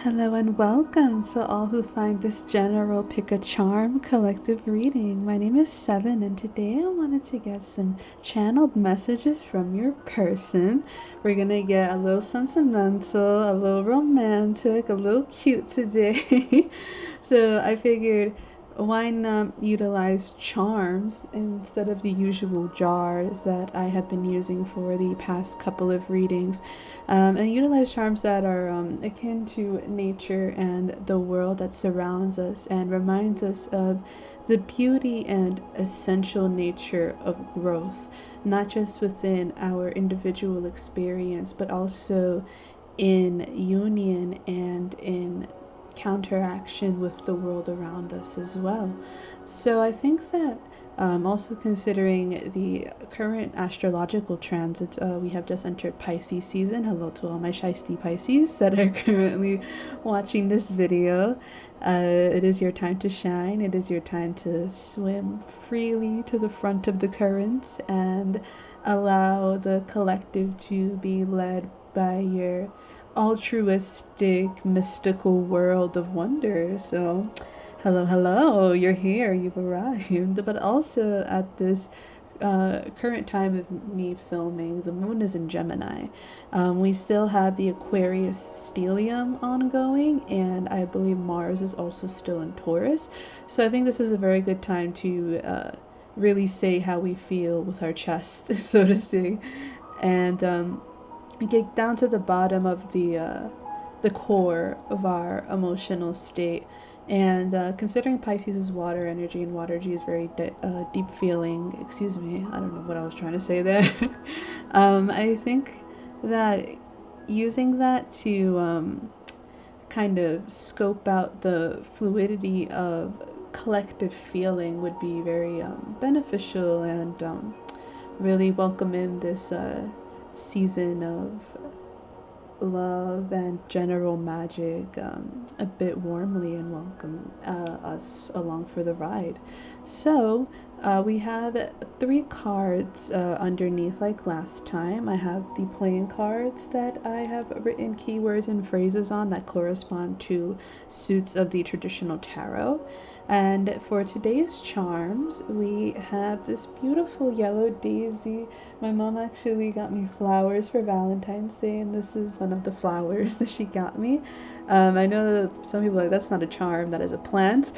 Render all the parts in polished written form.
Hello and welcome to all who find this general pick a charm collective reading. My name is Seven, and today I wanted to get some channeled messages from your person. We're gonna get a little sentimental, a little romantic, a little cute today. So I figured, why not utilize charms instead of the usual jars that I have been using for the past couple of readings, and utilize charms that are akin to nature and the world that surrounds us and reminds us of the beauty and essential nature of growth, not just within our individual experience, but also in union and in counteraction with the world around us as well. So I think that also considering the current astrological transits, we have just entered Pisces season. Hello to all my shiesty Pisces that are currently watching this video. It is your time to shine. It is your time to swim freely to the front of the currents and allow the collective to be led by your altruistic, mystical world of wonder. So, hello, hello, you're here, you've arrived. But also, at this current time of me filming, the moon is in Gemini. We still have the Aquarius stellium ongoing, and I believe Mars is also still in Taurus. So, I think this is a very good time to really say how we feel with our chest, so to say. And get down to the bottom of the core of our emotional state. And considering Pisces is water energy and water G is very deep feeling, excuse me, I don't know what I was trying to say there. I think that using that to kind of scope out the fluidity of collective feeling would be very beneficial and really welcome in this season of love and general magic a bit warmly and welcome us along for the ride. So we have three cards underneath like last time. I have the playing cards that I have written keywords and phrases on that correspond to suits of the traditional tarot. And for today's charms, we have this beautiful yellow daisy. My mom actually got me flowers for Valentine's Day, and this is one of the flowers that she got me. I know that some people are like, that's not a charm, that is a plant.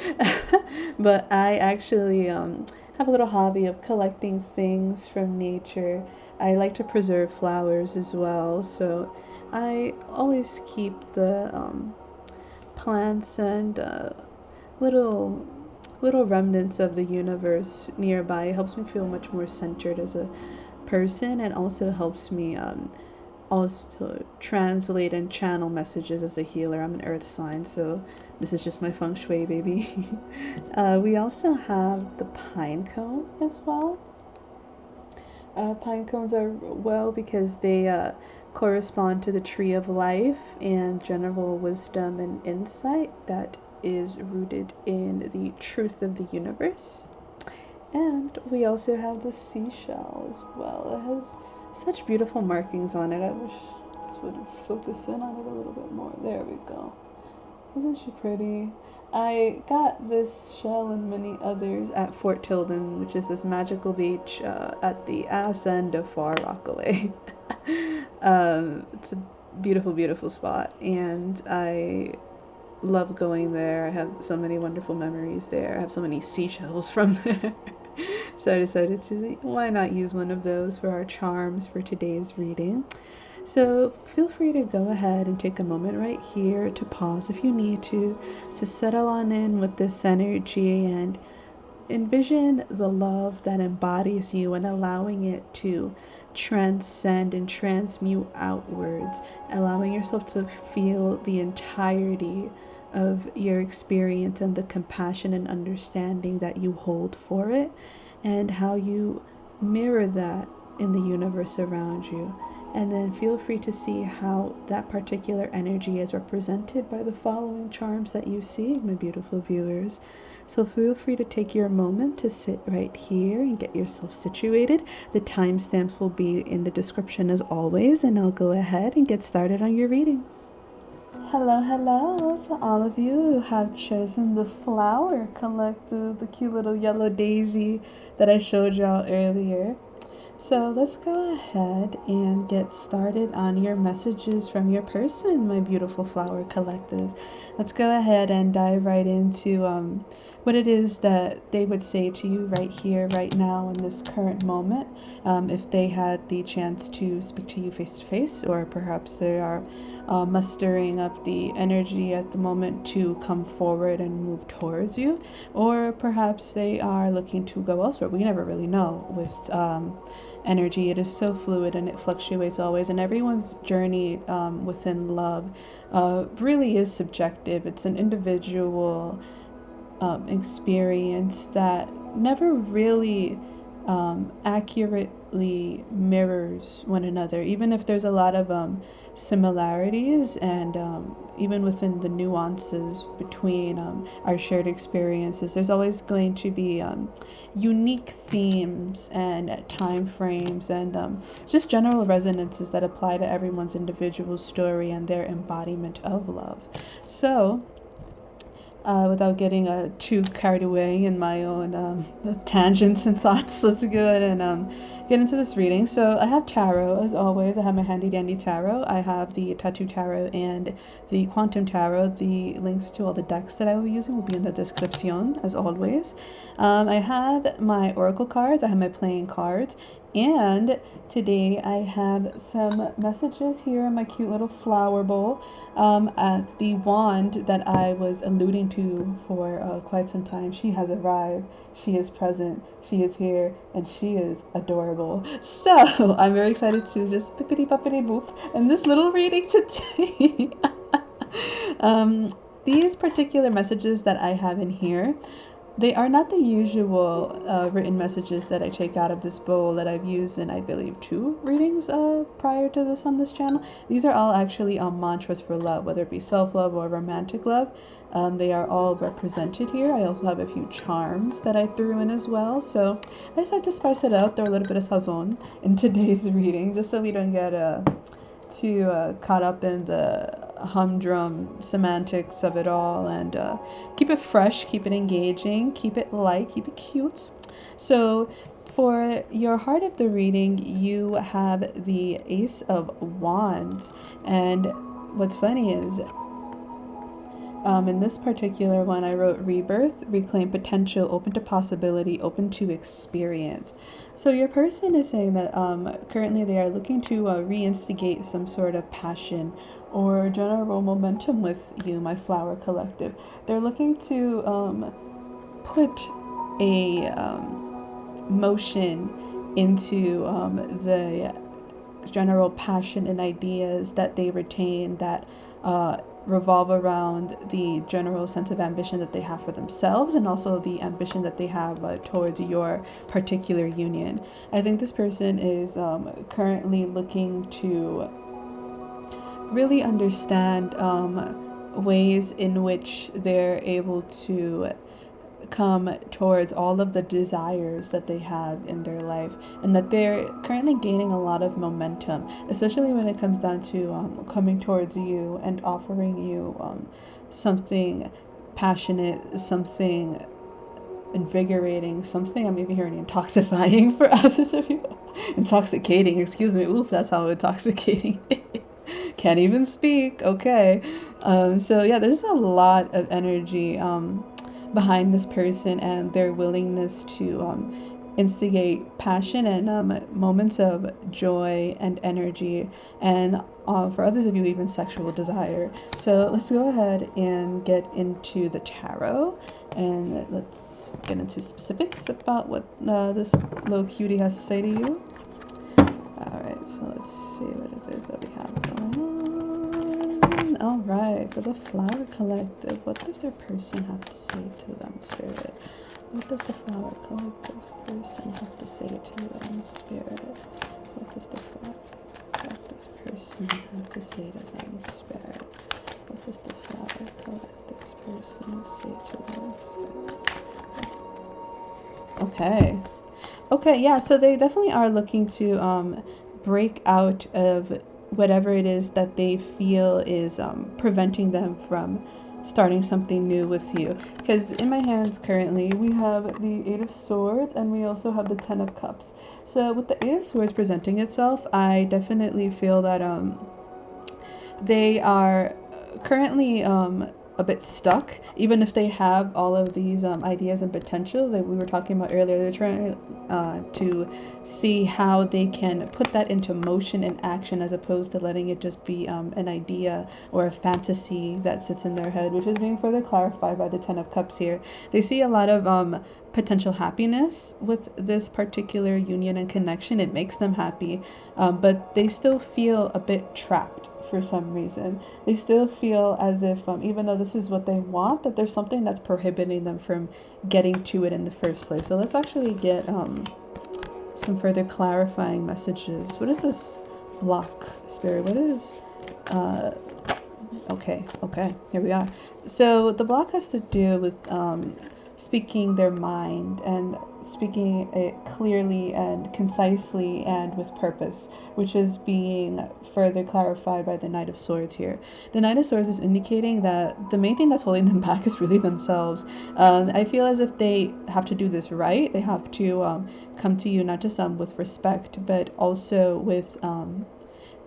But I actually have a little hobby of collecting things from nature. I like to preserve flowers as well, so I always keep the plants and little remnants of the universe nearby. It helps me feel much more centered as a person, and also helps me also translate and channel messages as a healer. I'm an earth sign, so this is just my feng shui, baby. We also have the pine cone as well. Pine cones are well because they correspond to the tree of life and general wisdom and insight that is rooted in the truth of the universe. And we also have the seashell as well. It has such beautiful markings on it. I wish this would focus in on it a little bit more. There we go. Isn't she pretty? I got this shell and many others at Fort Tilden, which is this magical beach at the ass end of Far Rockaway. It's a beautiful, beautiful spot, and I love going there. I have so many wonderful memories there. I have so many seashells from there. So I decided to, why not use one of those for our charms for today's reading. So feel free to go ahead and take a moment right here to pause if you need to settle on in with this energy and envision the love that embodies you and allowing it to transcend and transmute outwards, allowing yourself to feel the entirety of your experience and the compassion and understanding that you hold for it, and how you mirror that in the universe around you. And then feel free to see how that particular energy is represented by the following charms that you see, my beautiful viewers. So feel free to take your moment to sit right here and get yourself situated. The timestamps will be in the description as always, and I'll go ahead and get started on your readings. Hello, hello to all of you who have chosen the flower collective, the cute little yellow daisy that I showed y'all earlier. So let's go ahead and get started on your messages from your person, my beautiful flower collective. Let's go ahead and dive right into what it is that they would say to you right here, right now, in this current moment. If they had the chance to speak to you face to face, or perhaps they are mustering up the energy at the moment to come forward and move towards you, or perhaps they are looking to go elsewhere. We never really know with energy. It is so fluid and it fluctuates always, and everyone's journey within love really is subjective. It's an individual experience that never really accurately mirrors one another, even if there's a lot of similarities and even within the nuances between our shared experiences, there's always going to be unique themes and time frames and just general resonances that apply to everyone's individual story and their embodiment of love. So without getting too carried away in my own tangents and thoughts, let's go ahead and get into this reading. So I have tarot, as always. I have my handy dandy tarot. I have the tattoo tarot and the quantum tarot. The links to all the decks that I will be using will be in the description, as always. I have my oracle cards. I have my playing cards. And today I have some messages here in my cute little flower bowl. The wand that I was alluding to for quite some time, she has arrived, she is present, she is here, and she is adorable. So I'm very excited to just bippity boppity boop in this little reading today. These particular messages that I have in here, they are not the usual written messages that I take out of this bowl that I've used in, I believe, 2 readings prior to this on this channel. These are all actually mantras for love, whether it be self-love or romantic love. They are all represented here. I also have a few charms that I threw in as well. So I just had to spice it up, throw a little bit of sazon in today's reading, just so we don't get too caught up in the humdrum semantics of it all, and keep it fresh, keep it engaging, keep it light, keep it cute. So for your heart of the reading, you have the Ace of Wands, and what's funny is in this particular one, I wrote rebirth, reclaim potential, open to possibility, open to experience. So your person is saying that currently they are looking to reinstigate some sort of passion or general momentum with you, my flower collective. They're looking to put a motion into the general passion and ideas that they retain that revolve around the general sense of ambition that they have for themselves, and also the ambition that they have towards your particular union. I think this person is currently looking to really understand ways in which they're able to come towards all of the desires that they have in their life, and that they're currently gaining a lot of momentum, especially when it comes down to coming towards you and offering you something passionate, something invigorating, something I'm even hearing intoxifying for others of you. Intoxicating, excuse me. Oof, that's how intoxicating. Can't even speak. Okay. So yeah, there's a lot of energy behind this person and their willingness to instigate passion and moments of joy and energy, and for others of you, even sexual desire. So let's go ahead and get into the tarot, and let's get into specifics about what this little cutie has to say to you. Alright, so let's see what it is that we have going on. Alright, for the flower collective, what does their person have to say to them, Spirit? What does the flower collective person have to say to them, Spirit? What does the flower collective person have to say to them, Spirit? What does the flower collective person say to them, Spirit? Okay, yeah, so they definitely are looking to break out of whatever it is that they feel is preventing them from starting something new with you. Because in my hands currently we have the Eight of Swords and we also have the Ten of Cups. So with the Eight of Swords presenting itself, I definitely feel that they are currently a bit stuck, even if they have all of these ideas and potential that we were talking about earlier. They're trying to see how they can put that into motion and action, as opposed to letting it just be an idea or a fantasy that sits in their head, which is being further clarified by the Ten of Cups here. They see a lot of potential happiness with this particular union and connection. It makes them happy, but they still feel a bit trapped for some reason. They still feel as if, even though this is what they want, that there's something that's prohibiting them from getting to it in the first place. So let's actually get some further clarifying messages. What is this block, Spirit? What is okay, here we are. So the block has to do with speaking their mind and speaking it clearly and concisely and with purpose, which is being further clarified by the Knight of Swords here. The Knight of Swords is indicating that the main thing that's holding them back is really themselves. I feel as if they have to do this right. They have to come to you not just with respect, but also with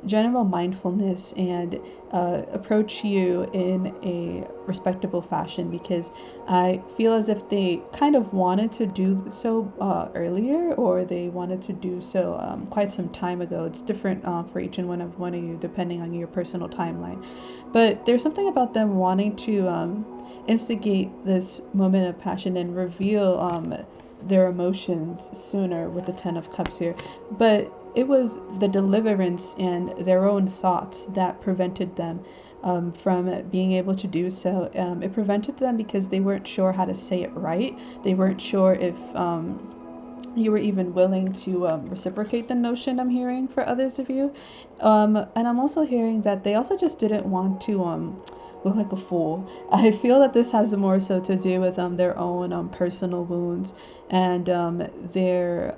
general mindfulness, and approach you in a respectable fashion, because I feel as if they kind of wanted to do so earlier, or they wanted to do so quite some time ago. It's different for each and one of you depending on your personal timeline, but there's something about them wanting to instigate this moment of passion and reveal their emotions sooner with the Ten of Cups here. But it was the deliverance and their own thoughts that prevented them from being able to do so. It prevented them because they weren't sure how to say it right. They weren't sure if you were even willing to reciprocate the notion I'm hearing for others of you. And I'm also hearing that they also just didn't want to look like a fool. I feel that this has more so to do with their own personal wounds and their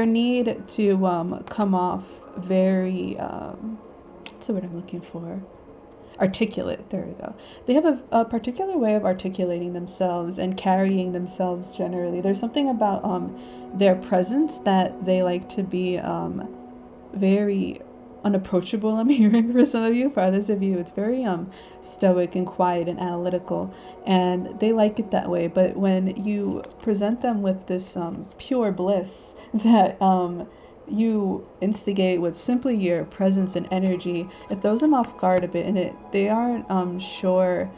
need to come off very what's the word I'm looking for? Articulate. There we go. They have a particular way of articulating themselves and carrying themselves generally. There's something about their presence that they like to be very unapproachable, I'm hearing for some of you. For others of you, it's very stoic and quiet and analytical, and they like it that way. But when you present them with this pure bliss that you instigate with simply your presence and energy, it throws them off guard a bit, and they aren't sure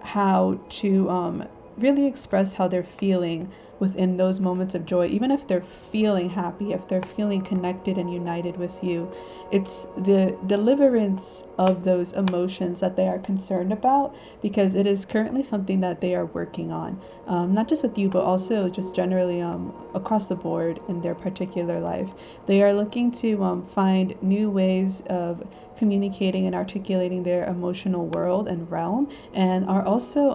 how to really express how they're feeling within those moments of joy. Even if they're feeling happy, if they're feeling connected and united with you, it's the deliverance of those emotions that they are concerned about, because it is currently something that they are working on, not just with you, but also just generally across the board in their particular life. They are looking to find new ways of communicating and articulating their emotional world and realm, and are also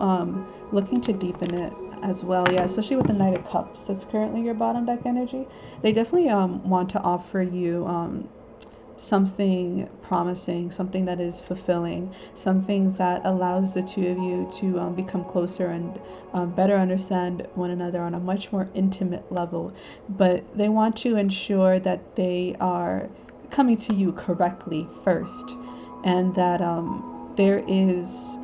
looking to deepen it as well. Yeah, especially with the Knight of Cups, that's currently your bottom deck energy. They definitely want to offer you something promising, something that is fulfilling, something that allows the two of you to become closer and better understand one another on a much more intimate level. But they want to ensure that they are coming to you correctly first, and that there is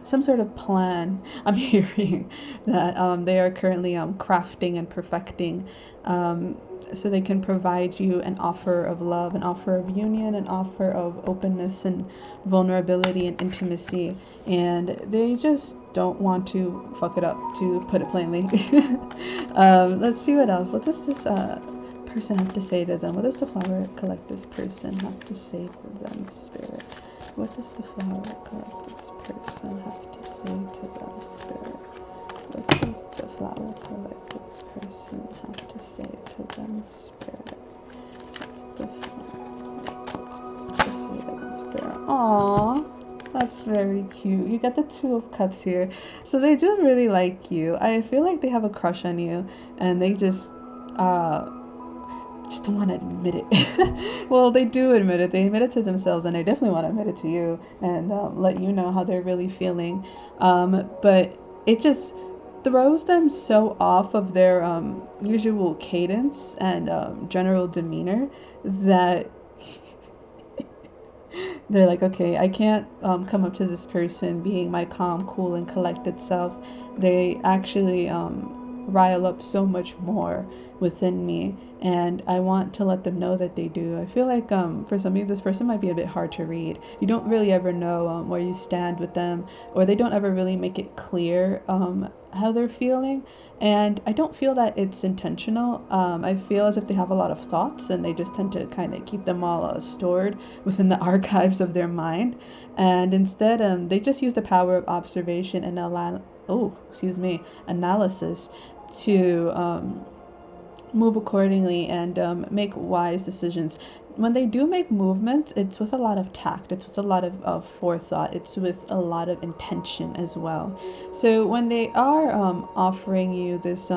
some sort of plan I'm hearing that they are currently crafting and perfecting, so they can provide you an offer of love, an offer of union, an offer of openness and vulnerability and intimacy, and they just don't want to fuck it up, to put it plainly. Let's see what else. What does this person have to say to them? What does the Flower Collector's person have to say to them, Spirit? What does the Flower Collector's person have to say to them, Spirit? What does the Flower Collector's person have to say to them, Spirit? What's the Flower have to say to them, Spirit? Aww, that's very cute. You get the Two of Cups here. So they do really like you. I feel like they have a crush on you, and they just just don't want to admit it. Well, they do admit it. They admit it to themselves, and they definitely want to admit it to you and let you know how they're really feeling. But it just throws them so off of their usual cadence and general demeanor that they're like, okay, I can't come up to this person being my calm, cool, and collected self. They actually rile up so much more within me, and I want to let them know that they do. I feel like for some of you, this person might be a bit hard to read. You don't really ever know where you stand with them, or they don't ever really make it clear how they're feeling. And I don't feel that it's intentional. I feel as if they have a lot of thoughts, and they just tend to kind of keep them all stored within the archives of their mind. And instead, they just use the power of observation and analysis to move accordingly and make wise decisions. When they do make movements, it's with a lot of tact, it's with a lot of forethought, it's with a lot of intention as well. So when they are offering you this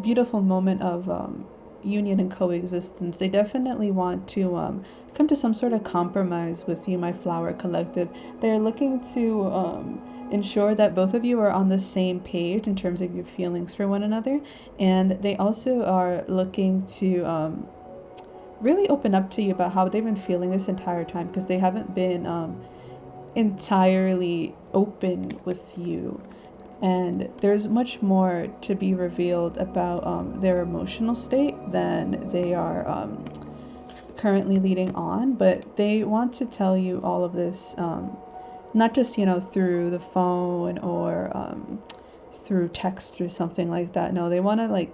beautiful moment of union and coexistence, they definitely want to come to some sort of compromise with you, my flower collective. They're looking to ensure that both of you are on the same page in terms of your feelings for one another, and they also are looking to really open up to you about how they've been feeling this entire time, because they haven't been entirely open with you. And there's much more to be revealed about their emotional state than they are currently leading on, but they want to tell you all of this, not just, through the phone or through text or something like that. No, they want to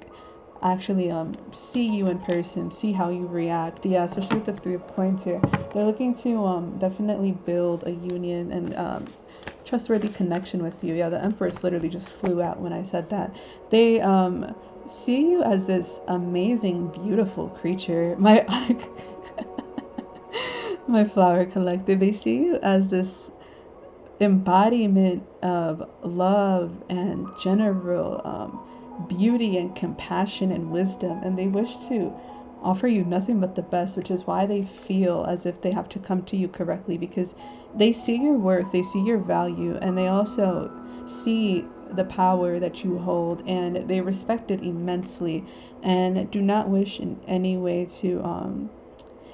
actually see you in person, see how you react. Yeah, especially with the Three of Coins here. They're looking to definitely build a union and trustworthy connection with you. Yeah, the Empress literally just flew out when I said that. They see you as this amazing, beautiful creature. My flower collective, they see you as this embodiment of love and general beauty and compassion and wisdom, and they wish to offer you nothing but the best, which is why they feel as if they have to come to you correctly, because they see your worth, they see your value, and they also see the power that you hold, and they respect it immensely and do not wish in any way to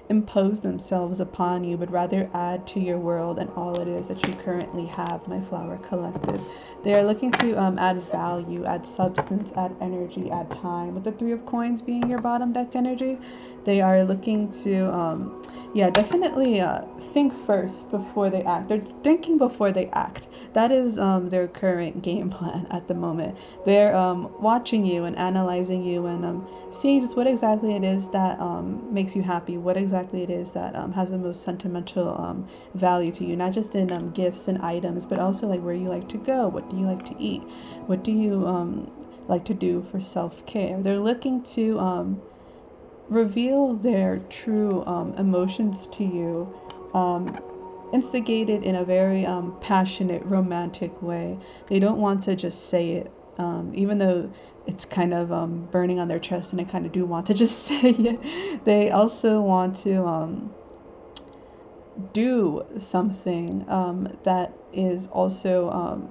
impose themselves upon you, but rather add to your world and all it is that you currently have, my flower collective. They are looking to add value, add substance, add energy, add time. With the Three of Coins being your bottom deck energy, they are looking to, definitely think first before they act. They're thinking before they act. That is their current game plan at the moment. They're watching you and analyzing you and seeing just what exactly it is that makes you happy, what exactly it is that has the most sentimental value to you, not just in gifts and items, but also like where you like to go, what do you like to eat, what do you like to do for self-care. They're looking to reveal their true emotions to you, instigated in a very passionate, romantic way. They don't want to just say it, even though it's kind of burning on their chest, and they kind of do want to just say it. They also want to do something that is also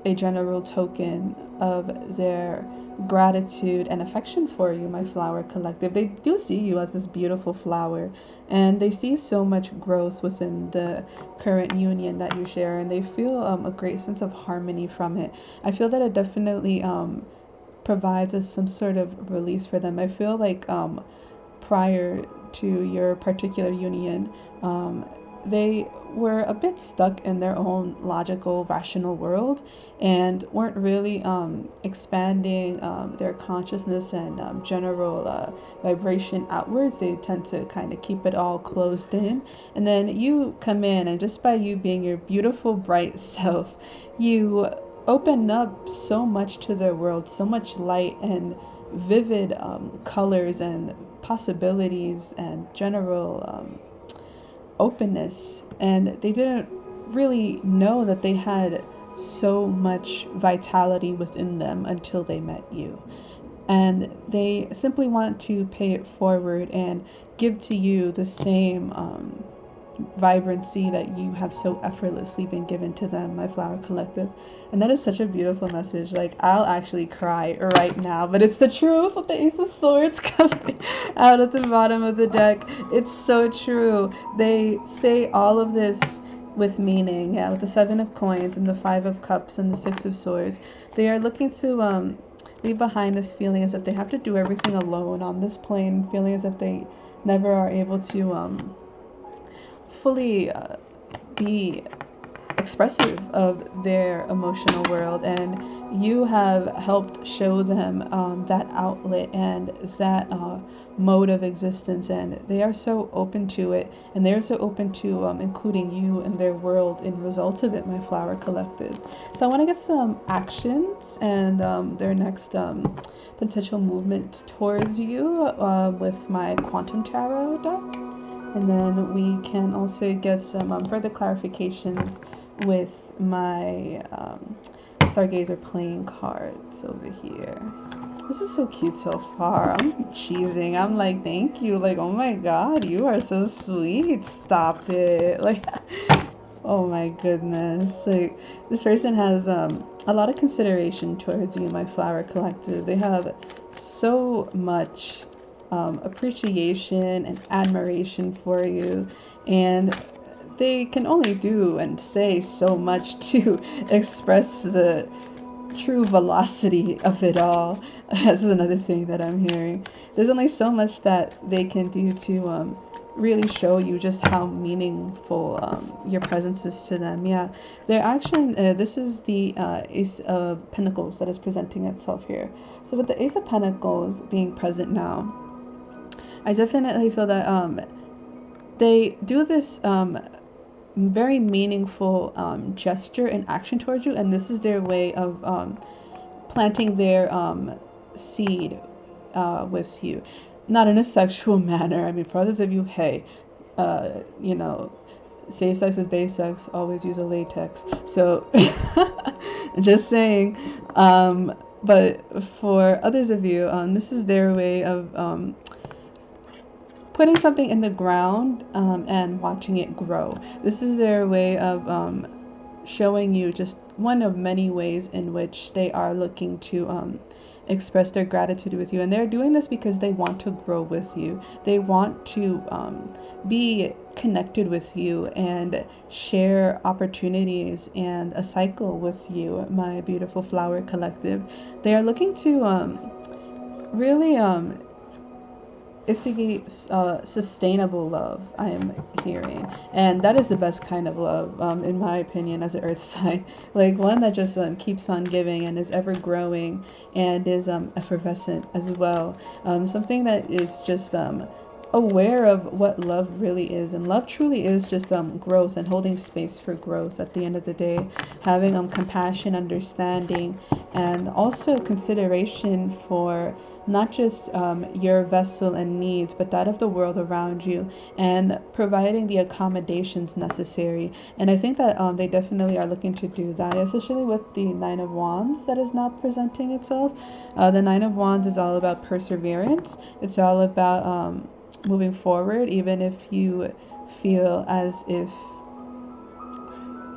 a general token of their gratitude and affection for you, my flower collective. They do see you as this beautiful flower, and they see so much growth within the current union that you share, and they feel a great sense of harmony from it. I feel that it definitely provides us some sort of release for them. I feel like prior to your particular union, they were a bit stuck in their own logical, rational world and weren't really expanding their consciousness and general vibration outwards. They tend to kind of keep it all closed in. And then you come in, and just by you being your beautiful, bright self, you open up so much to their world, so much light and vivid colors and possibilities and general openness. And they didn't really know that they had so much vitality within them until they met you. and they simply want to pay it forward and give to you the same vibrancy that you have so effortlessly been given to them, my flower collective. And that is such a beautiful message. Like, I'll actually cry right now, but it's the truth with the Ace of Swords coming out at the bottom of the deck. It's so true. They say all of this with meaning. Yeah, with the Seven of Coins and the Five of Cups and the Six of Swords, they are looking to leave behind this feeling as if they have to do everything alone on this plane, feeling as if they never are able to fully be expressive of their emotional world, and you have helped show them that outlet and that mode of existence, and they are so open to it, and they're so open to including you in their world in result of it, my flower collective. So I want to get some actions and their next potential movement towards you with my quantum tarot deck, and then we can also get some further clarifications with my stargazer playing cards over here. This is so cute so far. I'm cheesing. I'm like, thank you. Like, oh my god, you are so sweet. Stop it. Like, oh my goodness. Like, this person has a lot of consideration towards you, my flower collective. They have so much appreciation and admiration for you, and they can only do and say so much to express the true velocity of it all. This is another thing that I'm hearing. There's only so much that they can do to really show you just how meaningful your presence is to them. Yeah, they're actually, this is the Ace of Pentacles that is presenting itself here. So with the Ace of Pentacles being present now, I definitely feel that they do this very meaningful gesture and action towards you, and this is their way of planting their seed with you, not in a sexual manner. I mean, for others of you, hey, you know, safe sex is base sex, always use a latex. So just saying. But for others of you, this is their way of putting something in the ground and watching it grow. This is their way of showing you just one of many ways in which they are looking to express their gratitude with you. And they're doing this because they want to grow with you. They want to be connected with you and share opportunities and a cycle with you, my beautiful flower collective. They are looking to really instigate sustainable love, I am hearing, and that is the best kind of love, in my opinion, as an earth sign. Like one that just keeps on giving and is ever growing and is effervescent as well. Something that is just aware of what love really is, and love truly is just growth and holding space for growth at the end of the day, having compassion, understanding, and also consideration for not just your vessel and needs, but that of the world around you, and providing the accommodations necessary. And I think that they definitely are looking to do that, especially with the Nine of Wands that is now presenting itself. The Nine of Wands is all about perseverance. It's all about moving forward, even if you feel as if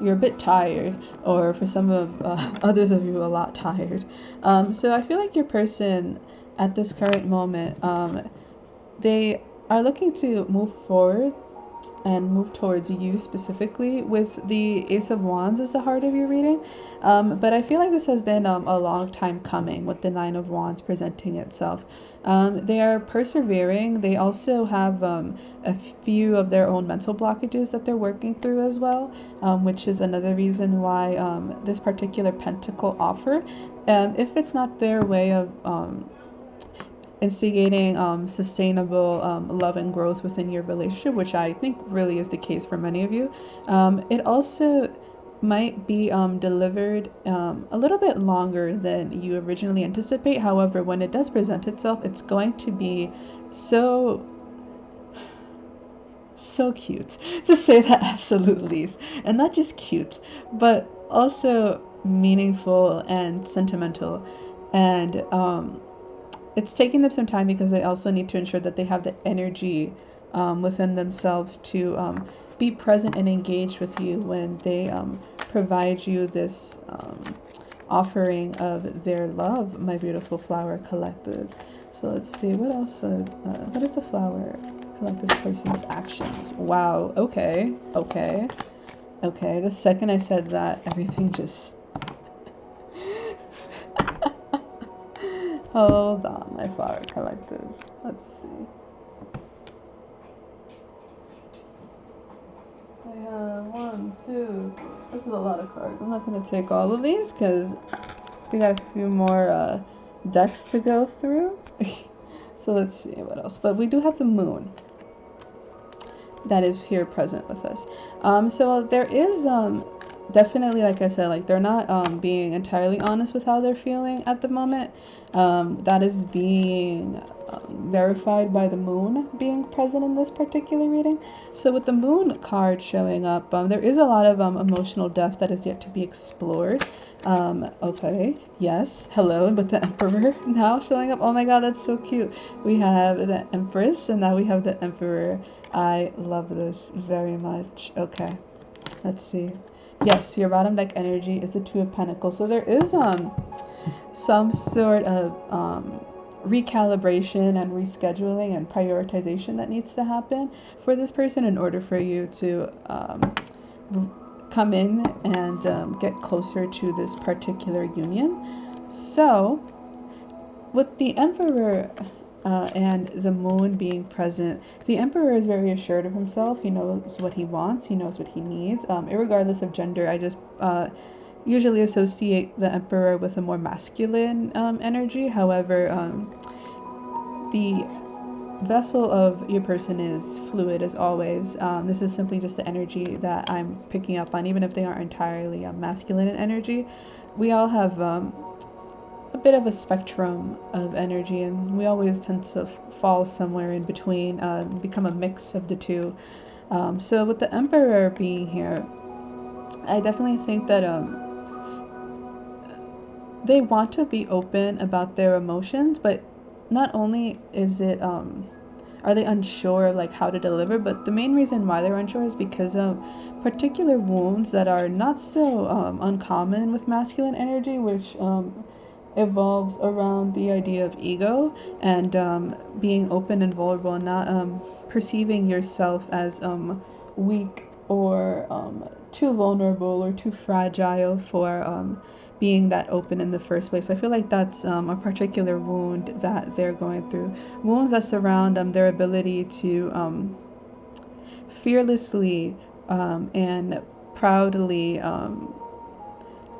you're a bit tired, or for some of others of you a lot tired. So I feel like your person at this current moment, they are looking to move forward and move towards you specifically with the Ace of Wands as the heart of your reading. But I feel like this has been a long time coming with the Nine of Wands presenting itself. They are persevering. They also have a few of their own mental blockages that they're working through as well, which is another reason why this particular pentacle offer, if it's not their way of instigating sustainable love and growth within your relationship, which I think really is the case for many of you, it also might be delivered a little bit longer than you originally anticipate. However, when it does present itself, it's going to be so cute, to say the absolute least. And not just cute, but also meaningful and sentimental, and it's taking them some time because they also need to ensure that they have the energy within themselves to be present and engaged with you when they provide you this offering of their love, my beautiful flower collective. So let's see, what else? What is the flower collective person's actions? Wow, okay. The second I said that, everything just... Hold on, my flower collective. Let's see. I have 1, 2. This is a lot of cards. I'm not going to take all of these because we got a few more decks to go through. So let's see what else. But we do have the moon that is here present with us. So there is definitely, like I said, like they're not being entirely honest with how they're feeling at the moment. That is being verified by the moon being present in this particular reading. So with the moon card showing up, there is a lot of emotional depth that is yet to be explored. Okay, yes, hello, but the Emperor now showing up. Oh my god, that's so cute. We have the Empress, and now we have the Emperor. I love this very much. Okay, let's see. Yes, your bottom deck energy is the Two of Pentacles. So there is some sort of recalibration and rescheduling and prioritization that needs to happen for this person in order for you to come in and get closer to this particular union. So with the Emperor and the moon being present, the Emperor is very assured of himself. He knows what he wants, he knows what he needs, regardless of gender. I just usually associate the Emperor with a more masculine energy. However, the vessel of your person is fluid as always. This is simply just the energy that I'm picking up on, even if they aren't entirely masculine in energy. We all have a bit of a spectrum of energy, and we always tend to fall somewhere in between, become a mix of the two. So with the Emperor being here, I definitely think that they want to be open about their emotions, but not only is it are they unsure of like how to deliver, but the main reason why they're unsure is because of particular wounds that are not so uncommon with masculine energy, which evolves around the idea of ego and being open and vulnerable, and not perceiving yourself as weak or too vulnerable or too fragile for being that open in the first place. I feel like that's a particular wound that they're going through. Wounds that surround their ability to fearlessly and proudly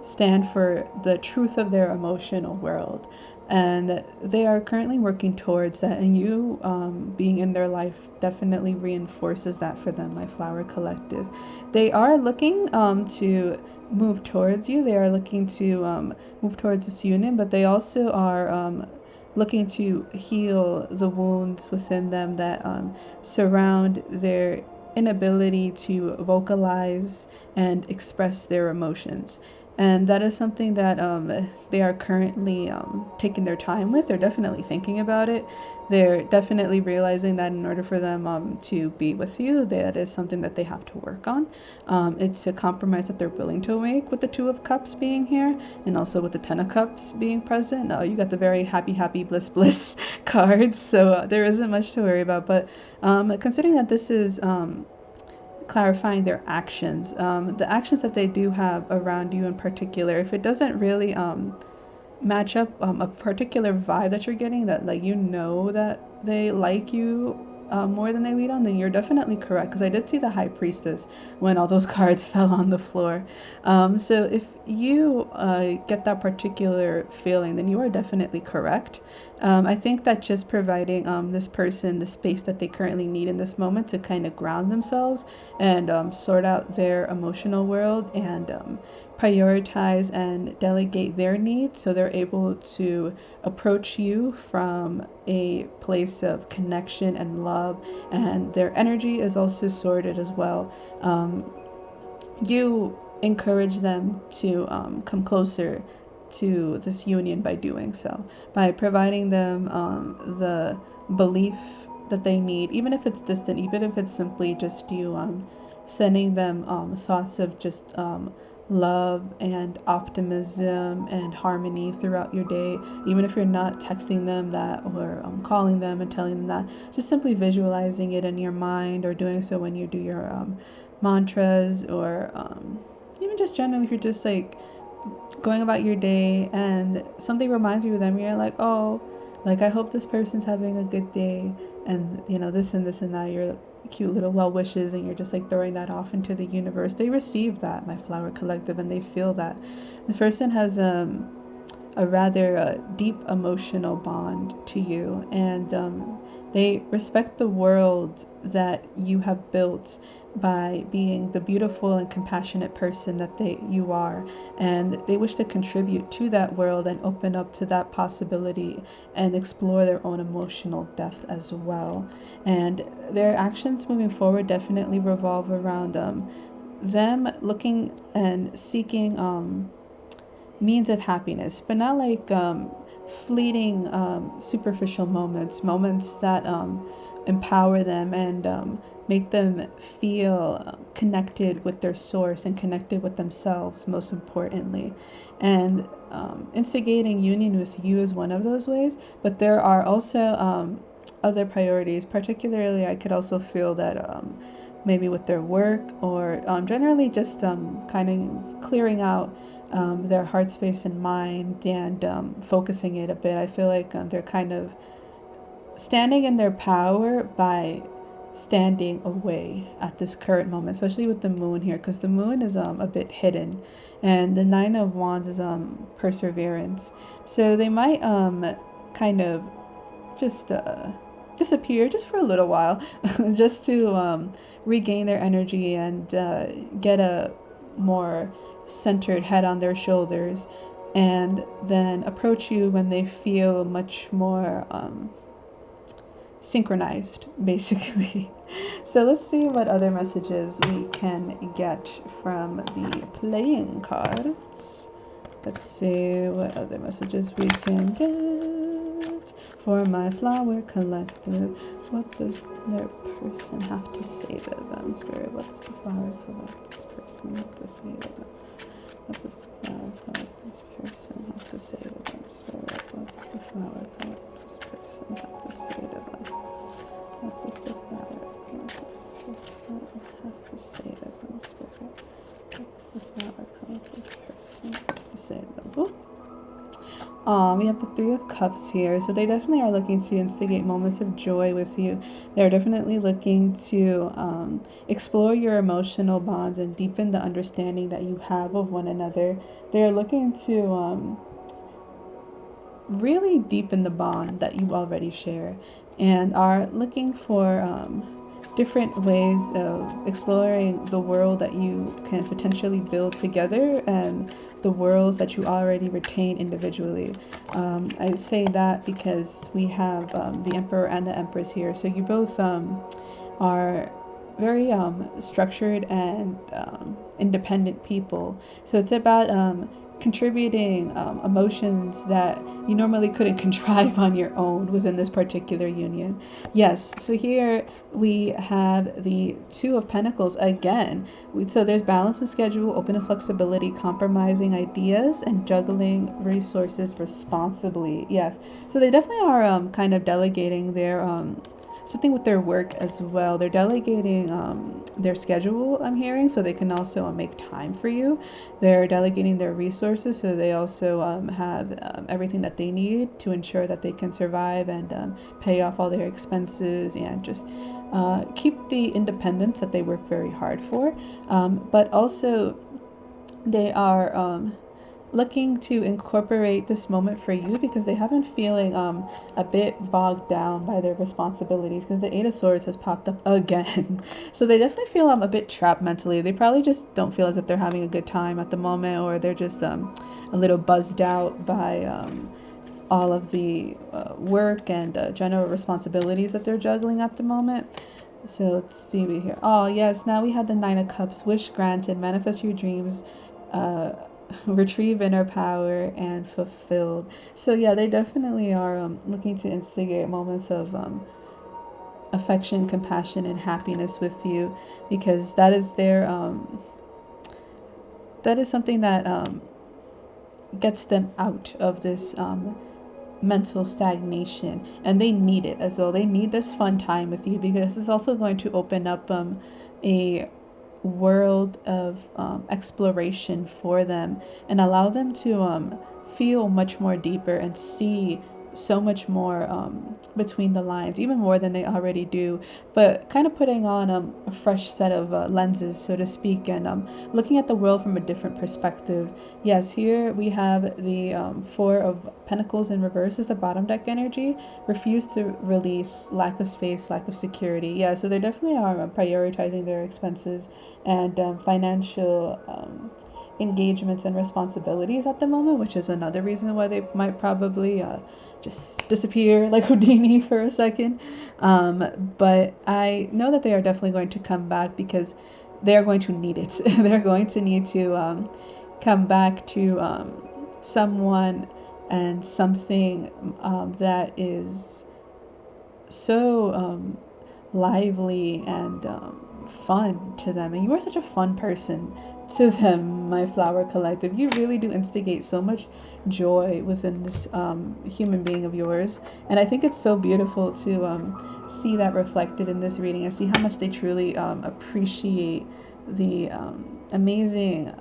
stand for the truth of their emotional world. And they are currently working towards that, and you being in their life definitely reinforces that for them, my flower collective. They are looking to move towards you. They are looking to move towards this union, but they also are looking to heal the wounds within them that surround their inability to vocalize and express their emotions. And that is something that they are currently taking their time with. They're definitely thinking about it. They're definitely realizing that in order for them to be with you, that is something that they have to work on. It's a compromise that they're willing to make with the Two of Cups being here, and also with the Ten of Cups being present. You got the very happy, happy, bliss, bliss cards, so there isn't much to worry about. But considering that this is clarifying their actions, the actions that they do have around you in particular, if it doesn't really match up a particular vibe that you're getting, that like you know that they like you more than they lead on, then you're definitely correct, because I did see the High Priestess when all those cards fell on the floor. So if you get that particular feeling, then you are definitely correct. I think that just providing this person the space that they currently need in this moment to kind of ground themselves and sort out their emotional world and prioritize and delegate their needs, so they're able to approach you from a place of connection and love, and their energy is also sorted as well. You encourage them to come closer to this union by doing so, by providing them the belief that they need, even if it's distant, even if it's simply just you sending them thoughts of just love and optimism and harmony throughout your day, even if you're not texting them that or calling them and telling them that, just simply visualizing it in your mind, or doing so when you do your mantras, or even just generally if you're just like going about your day and something reminds you of them, you're like, oh, like I hope this person's having a good day, and you know, this and this and that, your cute little well wishes, and you're just like throwing that off into the universe. They receive that, my flower collective, and they feel that this person has a rather deep emotional bond to you, and they respect the world that you have built by being the beautiful and compassionate person that you are, and they wish to contribute to that world and open up to that possibility and explore their own emotional depth as well. And their actions moving forward definitely revolve around them looking and seeking means of happiness, but not like fleeting superficial moments that empower them and make them feel connected with their source and connected with themselves, most importantly. And instigating union with you is one of those ways, but there are also other priorities. Particularly, I could also feel that maybe with their work, or generally just kind of clearing out their heart space and mind, and focusing it a bit. I feel like they're kind of standing in their power by standing away at this current moment, especially with the moon here, because the moon is a bit hidden, and the Nine of Wands is perseverance. So they might kind of just disappear just for a little while, just to regain their energy and get a more centered head on their shoulders, and then approach you when they feel much more synchronized, basically. So let's see what other messages we can get from the playing cards. Let's see what other messages we can get for my flower collective. What does their person have to say to them? Spirit, what does the flower collective's person have to say to them? What does the flower collective's person have to say to them? Spirit, what does the flower collective's person have to say to them? What does the flower collective's person have to say to them? Spirit, what does the flower collective's person have to say to them? Ooh. We have the Three of Cups here, so they definitely are looking to instigate moments of joy with you. They're definitely looking to explore your emotional bonds and deepen the understanding that you have of one another. They're looking to really deepen the bond that you already share, and are looking for different ways of exploring the world that you can potentially build together, and the worlds that you already retain individually. I say that because we have the Emperor and the Empress here, so you both are very structured and independent people. So it's about contributing emotions that you normally couldn't contrive on your own within this particular union. Yes, so here we have the Two of Pentacles again. So there's balance and schedule, open and flexibility, compromising ideas, and juggling resources responsibly. Yes, so they definitely are kind of delegating their something with their work as well. They're delegating their schedule, I'm hearing, so they can also make time for you. They're delegating their resources, so they also have everything that they need to ensure that they can survive and pay off all their expenses, and just keep the independence that they work very hard for. But also they are looking to incorporate this moment for you, because they have been feeling a bit bogged down by their responsibilities, because the Eight of Swords has popped up again. So they definitely feel a bit trapped mentally. They probably just don't feel as if they're having a good time at the moment, or they're just a little buzzed out by all of the work and general responsibilities that they're juggling at the moment. So let's see here. Oh yes, now we had the Nine of Cups. Wish granted. Manifest your dreams. retrieve inner power and fulfilled. So yeah, they definitely are looking to instigate moments of affection, compassion, and happiness with you, because that is their that is something that gets them out of this mental stagnation, and they need it as well. They need this fun time with you, because it's also going to open up a world of exploration for them, and allow them to feel much more deeper and see so much more between the lines, even more than they already do, but kind of putting on a fresh set of lenses, so to speak, and looking at the world from a different perspective. Yes, here we have the Four of Pentacles in reverse is the bottom deck energy. Refuse to release, lack of space, lack of security. Yeah, so they definitely are prioritizing their expenses and financial engagements and responsibilities at the moment, which is another reason why they might probably just disappear like Houdini for a second. But I know that they are definitely going to come back, because they are going to need it. They're going to need to come back to someone and something that is so lively and fun to them. And you are such a fun person to them, my flower collective. You really do instigate so much joy within this human being of yours. And I think it's so beautiful to see that reflected in this reading, and see how much they truly appreciate the amazing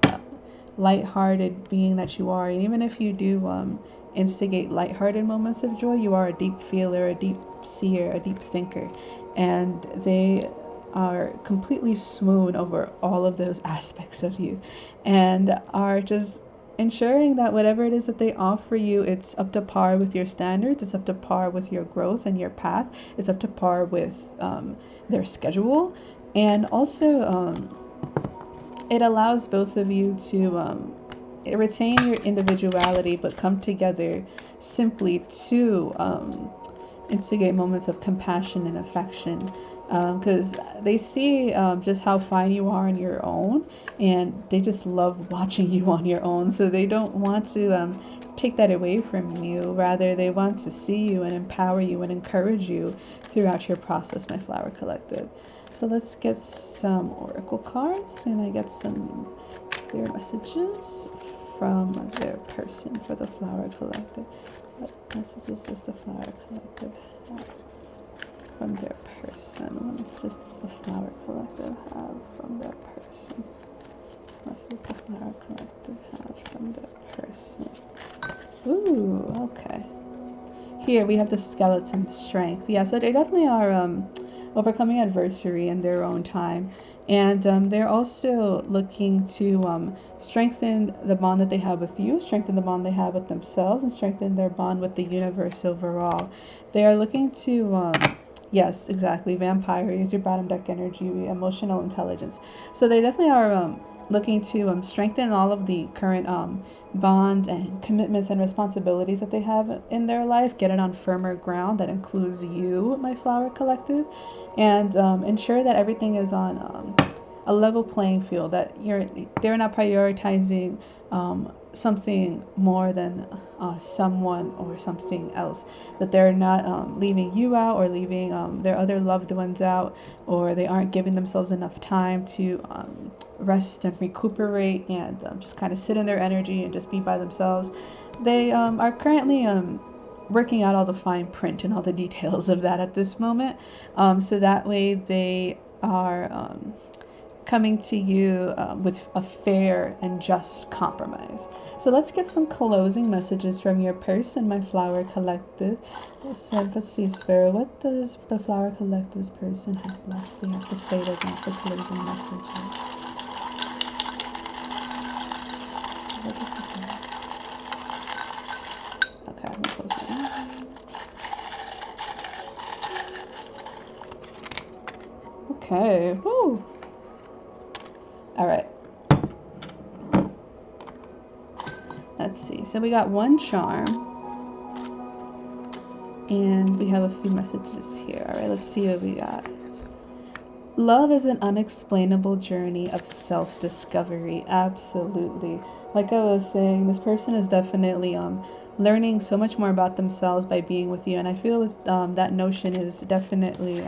light-hearted being that you are. And even if you do instigate light-hearted moments of joy, you are a deep feeler, a deep seer, a deep thinker, and they are completely swoon over all of those aspects of you, and are just ensuring that whatever it is that they offer you, it's up to par with your standards, it's up to par with your growth and your path, it's up to par with their schedule. And also it allows both of you to retain your individuality, but come together simply to instigate moments of compassion and affection, because they see just how fine you are on your own, and they just love watching you on your own. So they don't want to take that away from you. Rather, they want to see you and empower you and encourage you throughout your process, my flower collective. So let's get some oracle cards, and I get some clear messages from their person for the flower collective. What messages does the flower collective have from their person? What messages does the flower collective have from their person? What messages does the flower collective have from their person? Ooh, okay. Here we have the skeleton strength. Yeah, so they definitely are overcoming adversity in their own time. And they're also looking to strengthen the bond that they have with you, strengthen the bond they have with themselves, and strengthen their bond with the universe overall. They are looking to, yes, exactly, vampire is your bottom deck energy, emotional intelligence. So they definitely are looking to strengthen all of the current bonds and commitments and responsibilities that they have in their life, get it on firmer ground. That includes you, my flower collective, and ensure that everything is on a level playing field, that they're not prioritizing something more than someone or something else, that they're not leaving you out, or leaving their other loved ones out, or they aren't giving themselves enough time to rest and recuperate, and just kind of sit in their energy and just be by themselves. They are currently working out all the fine print and all the details of that at this moment, so that way they are coming to you with a fair and just compromise. So let's get some closing messages from your person, my flower collective. So let's see, Sparrow, what does the flower collective's person lastly have to say to them for closing messages? Okay, I'm closing it. Okay, woo! All right. Let's see. So we got one charm, and we have a few messages here. All right, let's see what we got. Love is an unexplainable journey of self-discovery. Absolutely. Like I was saying, this person is definitely learning so much more about themselves by being with you, and I feel that notion is definitely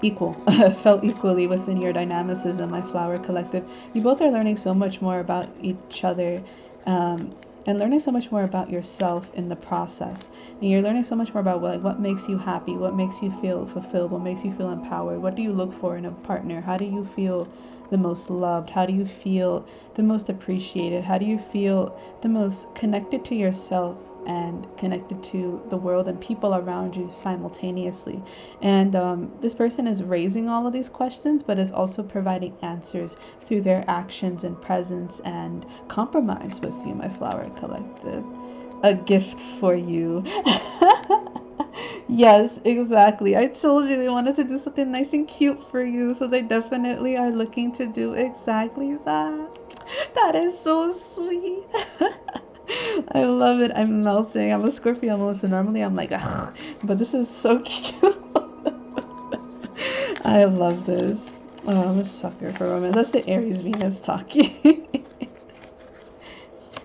equal, felt equally within your dynamicism, my flower collective. You both are learning so much more about each other, um, and learning so much more about yourself in the process. And you're learning so much more about what makes you happy, what makes you feel fulfilled, what makes you feel empowered, what do you look for in a partner, how do you feel the most loved, how do you feel the most appreciated, how do you feel the most connected to yourself and connected to the world and people around you simultaneously. And this person is raising all of these questions, but is also providing answers through their actions and presence and compromise with you, my flower collective. A gift for you. Yes, exactly. I told you they wanted to do something nice and cute for you, so they definitely are looking to do exactly that. That is so sweet. I love it. I'm melting. I'm a Scorpio most, so normally I'm like, ugh, but this is so cute. I love this. Oh, I'm a sucker for romance. That's the Aries Venus talking.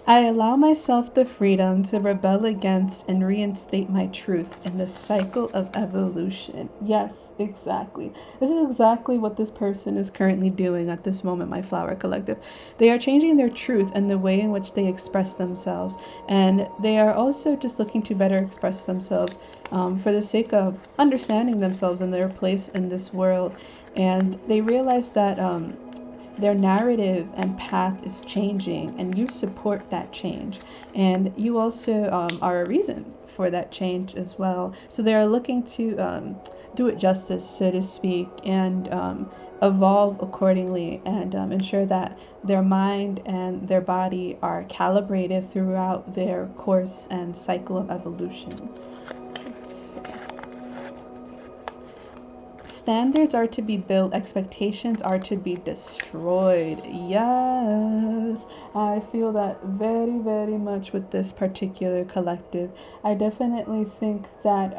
I allow myself the freedom to rebel against and reinstate my truth in the cycle of evolution. Yes, exactly. This is exactly what this person is currently doing at this moment, my flower collective. They are changing their truth and the way in which they express themselves. And they are also just looking to better express themselves for the sake of understanding themselves and their place in this world. And they realize that their narrative and path is changing, and you support that change, and you also are a reason for that change as well. So they are looking to do it justice, so to speak, and evolve accordingly, and ensure that their mind and their body are calibrated throughout their course and cycle of evolution. Standards are to be built, expectations are to be destroyed. Yes, I feel that very, very much with this particular collective. I definitely think that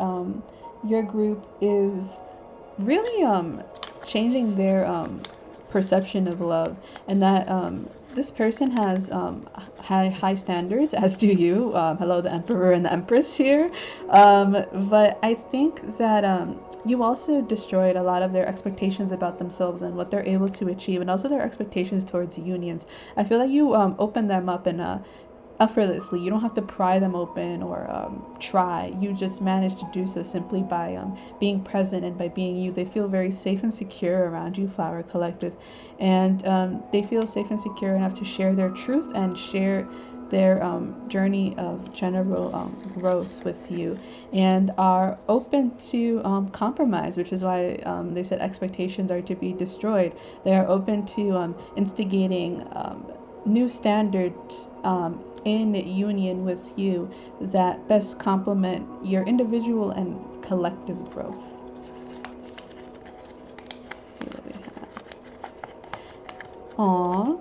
your group is really changing their perception of love, and that this person has high standards, as do you. Hello, the Emperor and the Empress here. But I think that you also destroyed a lot of their expectations about themselves and what they're able to achieve, and also their expectations towards unions. I feel like you opened them up in a effortlessly. You don't have to pry them open or try. You just manage to do so simply by being present and by being you. They feel very safe and secure around you, Flower Collective. And they feel safe and secure enough to share their truth and share their journey of general growth with you, and are open to compromise, which is why they said expectations are to be destroyed. They are open to instigating new standards in union with you that best complement your individual and collective growth. Let's see what we have. Aww.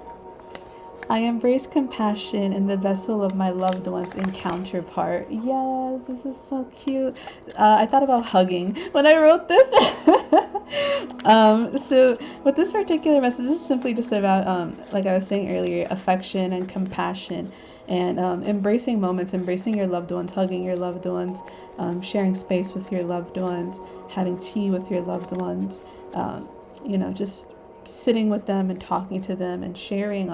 I embrace compassion in the vessel of my loved ones and counterpart. Yes, this is so cute. I thought about hugging when I wrote this. So with this particular message, this is simply just about, like I was saying earlier, affection and compassion, and embracing moments, embracing your loved ones, hugging your loved ones, sharing space with your loved ones, having tea with your loved ones, just sitting with them and talking to them and sharing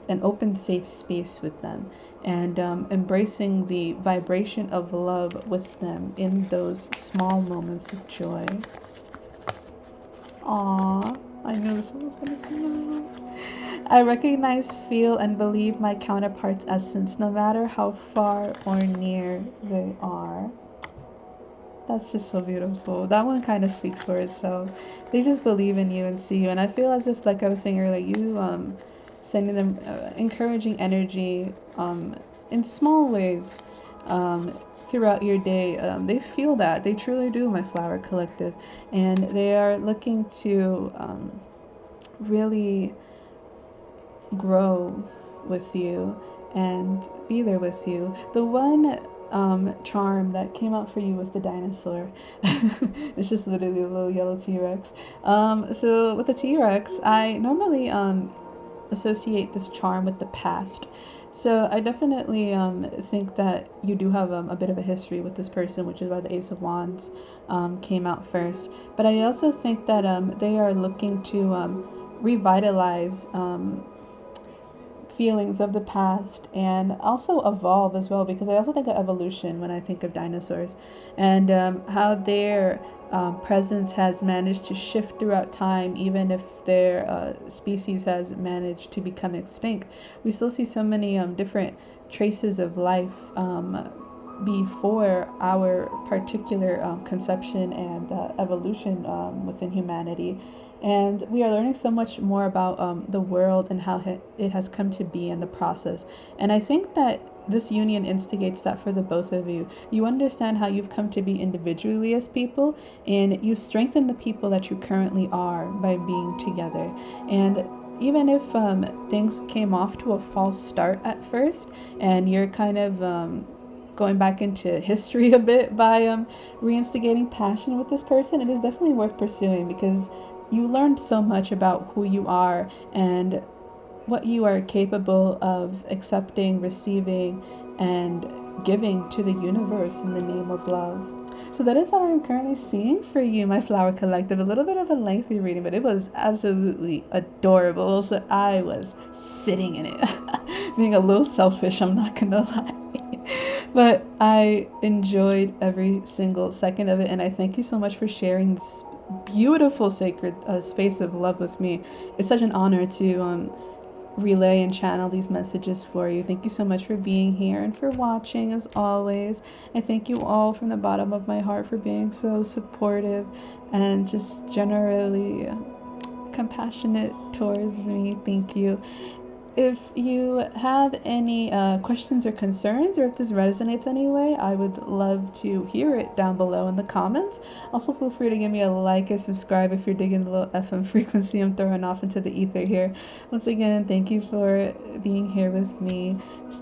an open, safe space with them, and embracing the vibration of love with them in those small moments of joy. Aww, I knew this one was gonna come out. I recognize, feel, and believe my counterpart's essence, no matter how far or near they are. That's just so beautiful. That one kind of speaks for itself. They just believe in you and see you, and I feel as if, like I was saying earlier, you sending them encouraging energy in small ways throughout your day. They feel that. They truly do, my flower collective. And they are looking to really grow with you and be there with you. The one charm that came out for you was the dinosaur. It's just literally a little yellow T-Rex. So with the T-Rex, I normally associate this charm with the past. So I definitely think that you do have a bit of a history with this person, which is why the Ace of Wands came out first. But I also think that they are looking to revitalize feelings of the past and also evolve as well, because I also think of evolution when I think of dinosaurs, and how their presence has managed to shift throughout time. Even if their species has managed to become extinct, we still see so many different traces of life before our particular conception and evolution within humanity. And we are learning so much more about the world and how it has come to be in the process. And I think that this union instigates that for the both of you. You understand how you've come to be individually as people, and you strengthen the people that you currently are by being together. And even if things came off to a false start at first, and you're kind of going back into history a bit by reinstigating passion with this person, it is definitely worth pursuing, because you learned so much about who you are and what you are capable of accepting, receiving, and giving to the universe in the name of love. So that is what I'm currently seeing for you, my flower collective. A little bit of a lengthy reading, but it was absolutely adorable. So I was sitting in it, being a little selfish, I'm not gonna lie. But I enjoyed every single second of it, and I thank you so much for sharing this beautiful sacred space of love with me. It's such an honor to relay and channel these messages for you. Thank you so much for being here and for watching, as always. I thank you all from the bottom of my heart for being so supportive and just generally compassionate towards me. Thank you. If you have any questions or concerns, or if this resonates anyway, I would love to hear it down below in the comments. Also, feel free to give me a like and subscribe if you're digging the little FM frequency I'm throwing off into the ether here. Once again, thank you for being here with me.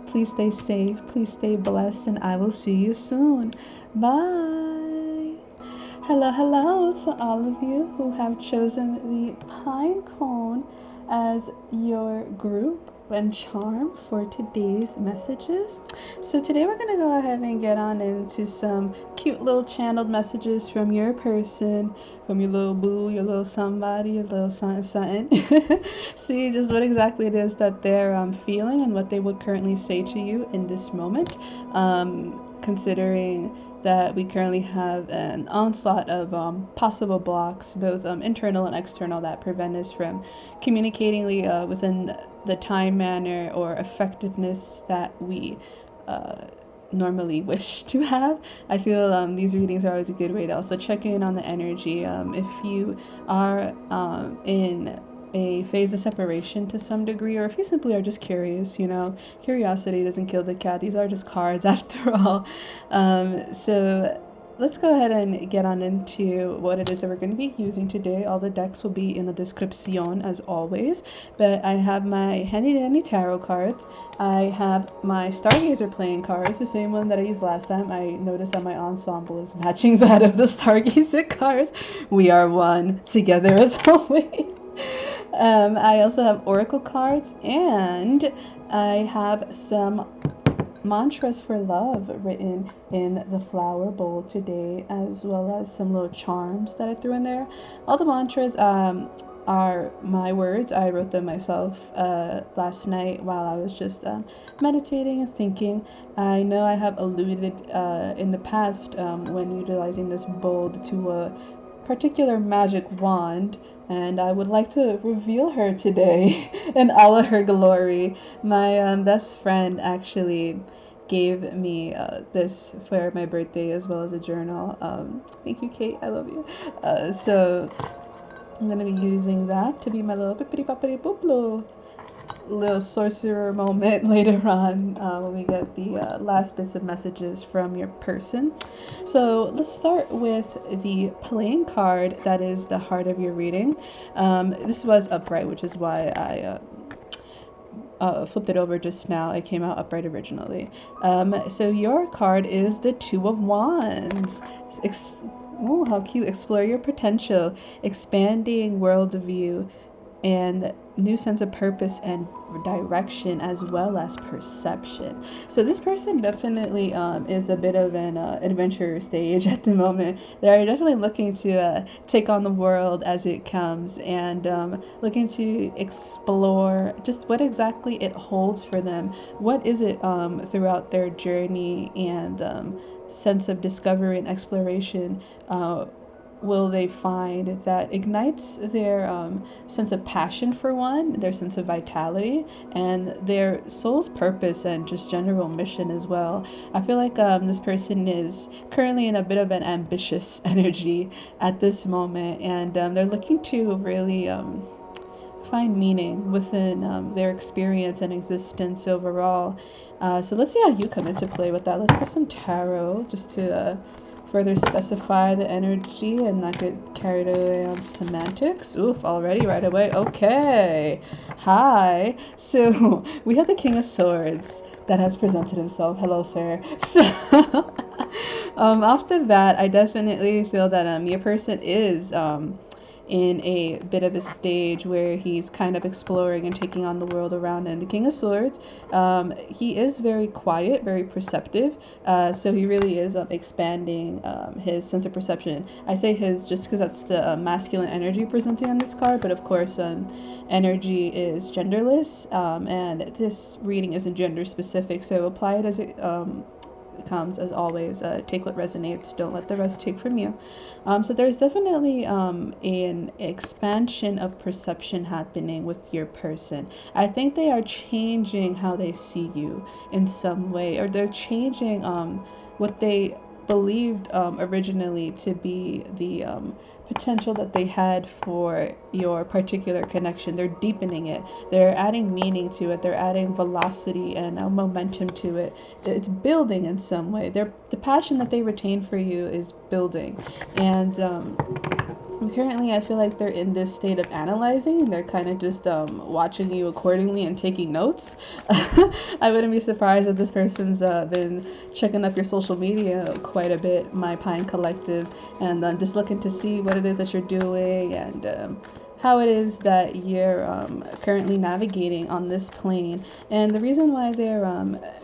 Please stay safe, please stay blessed, and I will see you soon. Bye! Hello to all of you who have chosen the pine cone as your group and charm for today's messages. So today we're going to go ahead and get on into some cute little channeled messages from your person, from your little boo, your little somebody, your little something. See just what exactly it is that they're feeling and what they would currently say to you in this moment, considering that we currently have an onslaught of possible blocks, both internal and external, that prevent us from communicating within the time, manner, or effectiveness that we normally wish to have. I feel these readings are always a good way to also check in on the energy. If you are in a phase of separation to some degree, or if you simply are just curious, curiosity doesn't kill the cat. These are just cards after all. So let's go ahead and get on into what it is that we're going to be using today. All the decks will be in the description as always, but I have my handy dandy tarot cards. I have my stargazer playing cards, the same one that I used last time. I noticed that my ensemble is matching that of the stargazer cards. We are one together as always. I also have oracle cards, and I have some mantras for love written in the flower bowl today, as well as some little charms that I threw in there. All the mantras are my words. I wrote them myself last night while I was just meditating and thinking. I know I have alluded in the past when utilizing this bowl to a particular magic wand, and I would like to reveal her today in all of her glory. My best friend actually gave me this for my birthday, as well as a journal. Thank you, Kate. I love you. So I'm going to be using that to be my little bippity boppity boop little sorcerer moment later on when we get the last bits of messages from your person. So let's start with the playing card that is the heart of your reading. This was upright, which is why I flipped it over just now. It came out upright originally. So your card is the Two of Wands. Oh, how cute. Explore your potential, expanding worldview, and new sense of purpose and direction, as well as perception. So this person definitely is a bit of an adventure stage at the moment. They're definitely looking to take on the world as it comes, and looking to explore just what exactly it holds for them. What is it throughout their journey and sense of discovery and exploration will they find that ignites their sense of passion, for one, their sense of vitality, and their soul's purpose and just general mission as well. I feel like this person is currently in a bit of an ambitious energy at this moment, and they're looking to really find meaning within their experience and existence overall. So let's see how you come into play with that. Let's get some tarot just to further specify the energy and not get carried away on semantics. Oof, already right away. Okay. Hi. So we have the King of Swords that has presented himself. Hello, sir. So off the bat, I definitely feel that your person is in a bit of a stage where he's kind of exploring and taking on the world around him. The King of Swords, he is very quiet, very perceptive, so he really is expanding his sense of perception. I say his just because that's the masculine energy presenting on this card, but of course energy is genderless, and this reading isn't gender specific, so apply it as it comes. As always, take what resonates, don't let the rest take from you. So there's definitely an expansion of perception happening with your person. I think they are changing how they see you in some way, or they're changing what they believed originally to be the potential that they had for your particular connection. They're deepening it. They're adding meaning to it. They're adding velocity and momentum to it. It's building in some way. The passion that they retain for you is building. And currently, I feel like they're in this state of analyzing. They're kind of just watching you accordingly and taking notes. I wouldn't be surprised if this person's been checking up your social media quite a bit, my Pine Collective, and just looking to see what it is that you're doing and how it is that you're currently navigating on this plane. And the reason why they're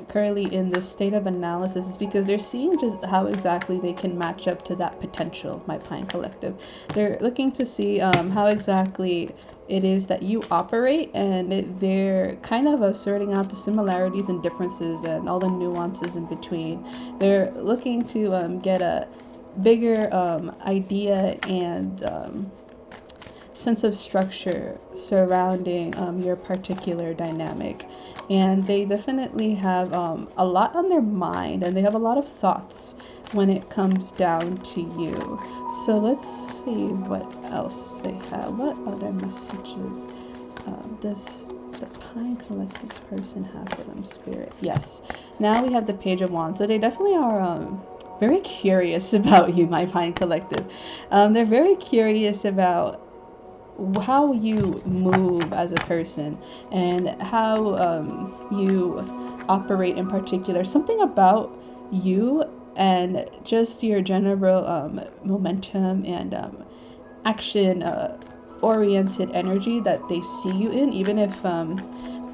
currently in this state of analysis is because they're seeing just how exactly they can match up to that potential, my Pine Collective. They're looking to see how exactly it is that you operate, and they're kind of sorting out the similarities and differences and all the nuances in between. They're looking to get a bigger idea and sense of structure surrounding your particular dynamic, and they definitely have a lot on their mind, and they have a lot of thoughts when it comes down to you. So let's see what else they have. What other messages does the Pine Collective person have for them, Spirit? Yes, now we have the Page of Wands. So they definitely are very curious about you, my Pine Collective. They're very curious about how you move as a person and how you operate in particular. Something about you and just your general momentum and action oriented energy that they see you in, even if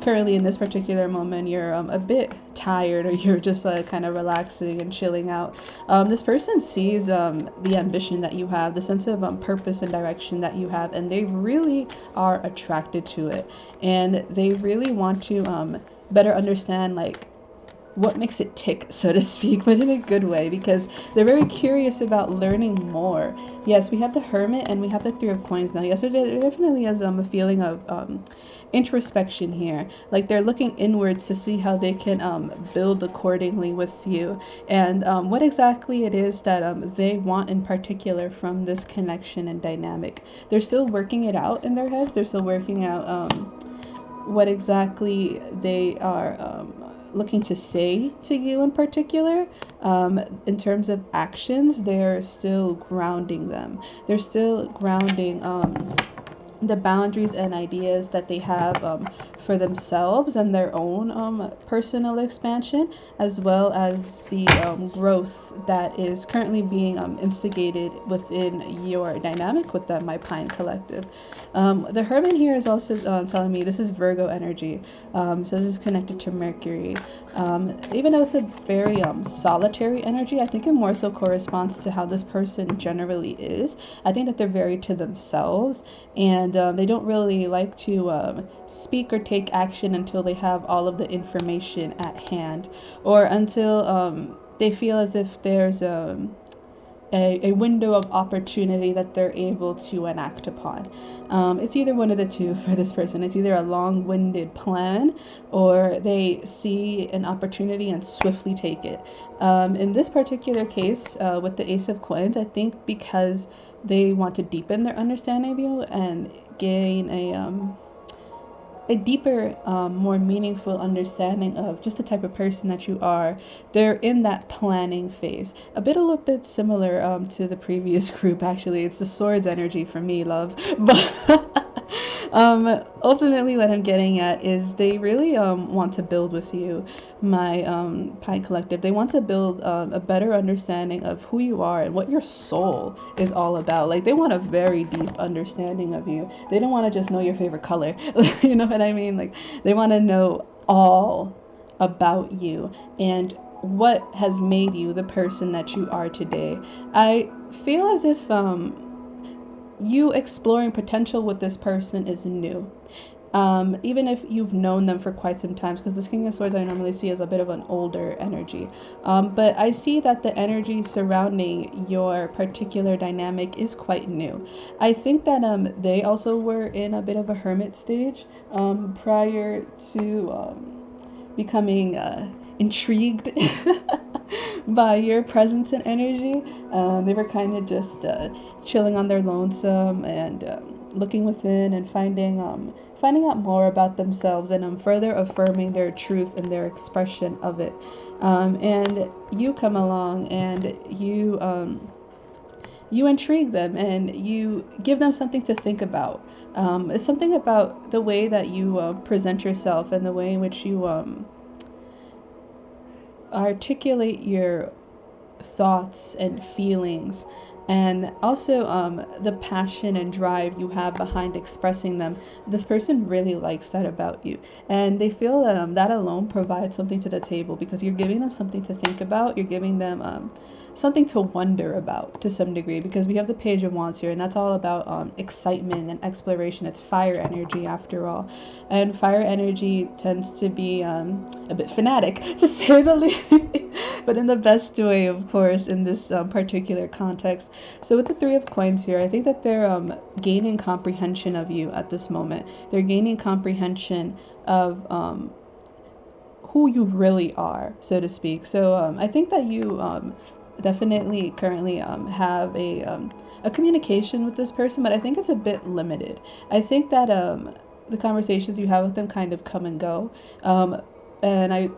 currently in this particular moment you're a bit tired, or you're just kind of relaxing and chilling out. This person sees the ambition that you have, the sense of purpose and direction that you have, and they really are attracted to it, and they really want to better understand like what makes it tick, so to speak, but in a good way, because they're very curious about learning more. Yes, we have the Hermit and we have the Three of Coins now. Yes, there definitely has a feeling of introspection here. Like they're looking inwards to see how they can build accordingly with you, and what exactly it is that they want in particular from this connection and dynamic. They're still working it out in their heads. They're still working out what exactly they are looking to say to you in particular. In terms of actions, they're still grounding them. They're still grounding the boundaries and ideas that they have for themselves and their own personal expansion, as well as the growth that is currently being instigated within your dynamic with the My Pine Collective. The Hermit here is also telling me this is Virgo energy, so this is connected to Mercury. Even though it's a very solitary energy, I think it more so corresponds to how this person generally is. I think that they're very to themselves, and they don't really like to speak or take action until they have all of the information at hand, or until they feel as if there's a window of opportunity that they're able to enact upon. It's either one of the two for this person. It's either a long-winded plan, or they see an opportunity and swiftly take it. In this particular case, with the Ace of Coins, I think because they want to deepen their understanding of you and gain a deeper, more meaningful understanding of just the type of person that you are, they're in that planning phase. A little bit similar to the previous group, actually. It's the Swords energy for me, love. But ultimately, what I'm getting at is they really want to build with you, my Pine Collective. They want to build a better understanding of who you are and what your soul is all about. Like, they want a very deep understanding of you. They don't want to just know your favorite color. You know what I mean? Like, they want to know all about you and what has made you the person that you are today. I feel as if you exploring potential with this person is new. Even if you've known them for quite some time, because this King of Swords I normally see as a bit of an older energy. But I see that the energy surrounding your particular dynamic is quite new. I think that they also were in a bit of a hermit stage prior to becoming intrigued by your presence and energy. They were kind of just chilling on their lonesome and looking within and finding out more about themselves, and further affirming their truth and their expression of it. And you come along and you intrigue them and you give them something to think about. It's something about the way that you present yourself and the way in which you articulate your thoughts and feelings, and also the passion and drive you have behind expressing them. This person really likes that about you, and they feel that that alone provides something to the table, because you're giving them something to think about. You're giving them something to wonder about to some degree, because we have the Page of Wands here, and that's all about excitement and exploration. It's fire energy after all, and fire energy tends to be a bit fanatic, to say the least, but in the best way, of course, in this particular context. So with the Three of Coins here, I think that they're gaining comprehension of you at this moment. They're gaining comprehension of who you really are, so to speak. So I think that you definitely currently have a communication with this person, but I think it's a bit limited. I think that the conversations you have with them kind of come and go, and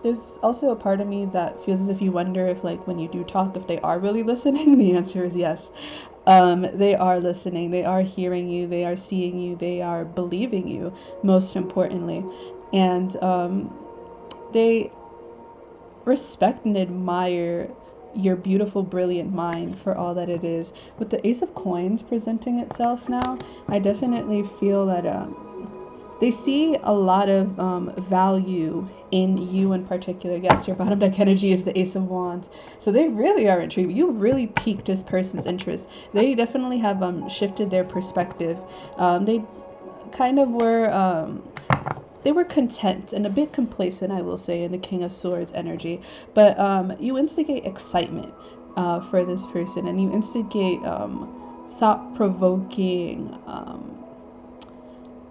there's also a part of me that feels as if you wonder if, like, when you do talk, if they are really listening. The answer is yes. They are listening, they are hearing you, they are seeing you, they are believing you, most importantly, and they respect and admire your beautiful, brilliant mind for all that it is. With the Ace of Coins presenting itself now, I definitely feel that they see a lot of value in you in particular. Yes, your bottom deck energy is the Ace of Wands. So they really are intrigued. You really piqued this person's interest. They definitely have shifted their perspective. They kind of were... they were content and a bit complacent, I will say, in the King of Swords energy. But you instigate excitement for this person, and you instigate thought-provoking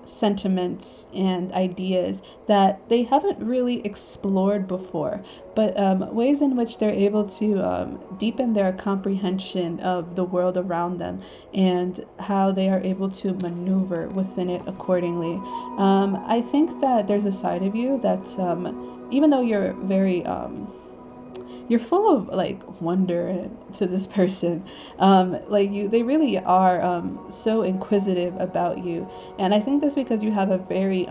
sentiments and ideas that they haven't really explored before, but ways in which they're able to deepen their comprehension of the world around them and how they are able to maneuver within it accordingly. I think that there's a side of you that's, even though you're very you're full of like wonder to this person. Like they really are so inquisitive about you, and I think that's because you have a very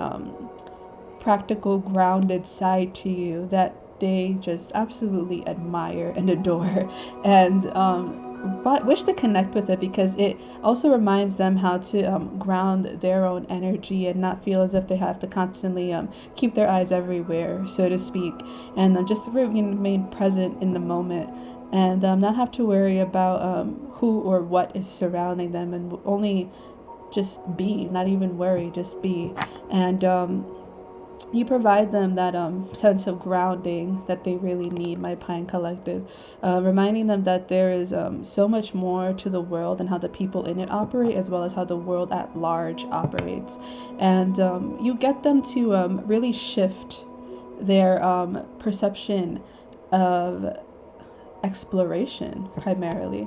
practical, grounded side to you that they just absolutely admire and adore, and but wish to connect with it because it also reminds them how to ground their own energy and not feel as if they have to constantly keep their eyes everywhere, so to speak, and just remain present in the moment and not have to worry about who or what is surrounding them, and only just be, not even worry, just be. And you provide them that sense of grounding that they really need, my Pine Collective, reminding them that there is so much more to the world and how the people in it operate, as well as how the world at large operates. And you get them to really shift their perception of exploration primarily.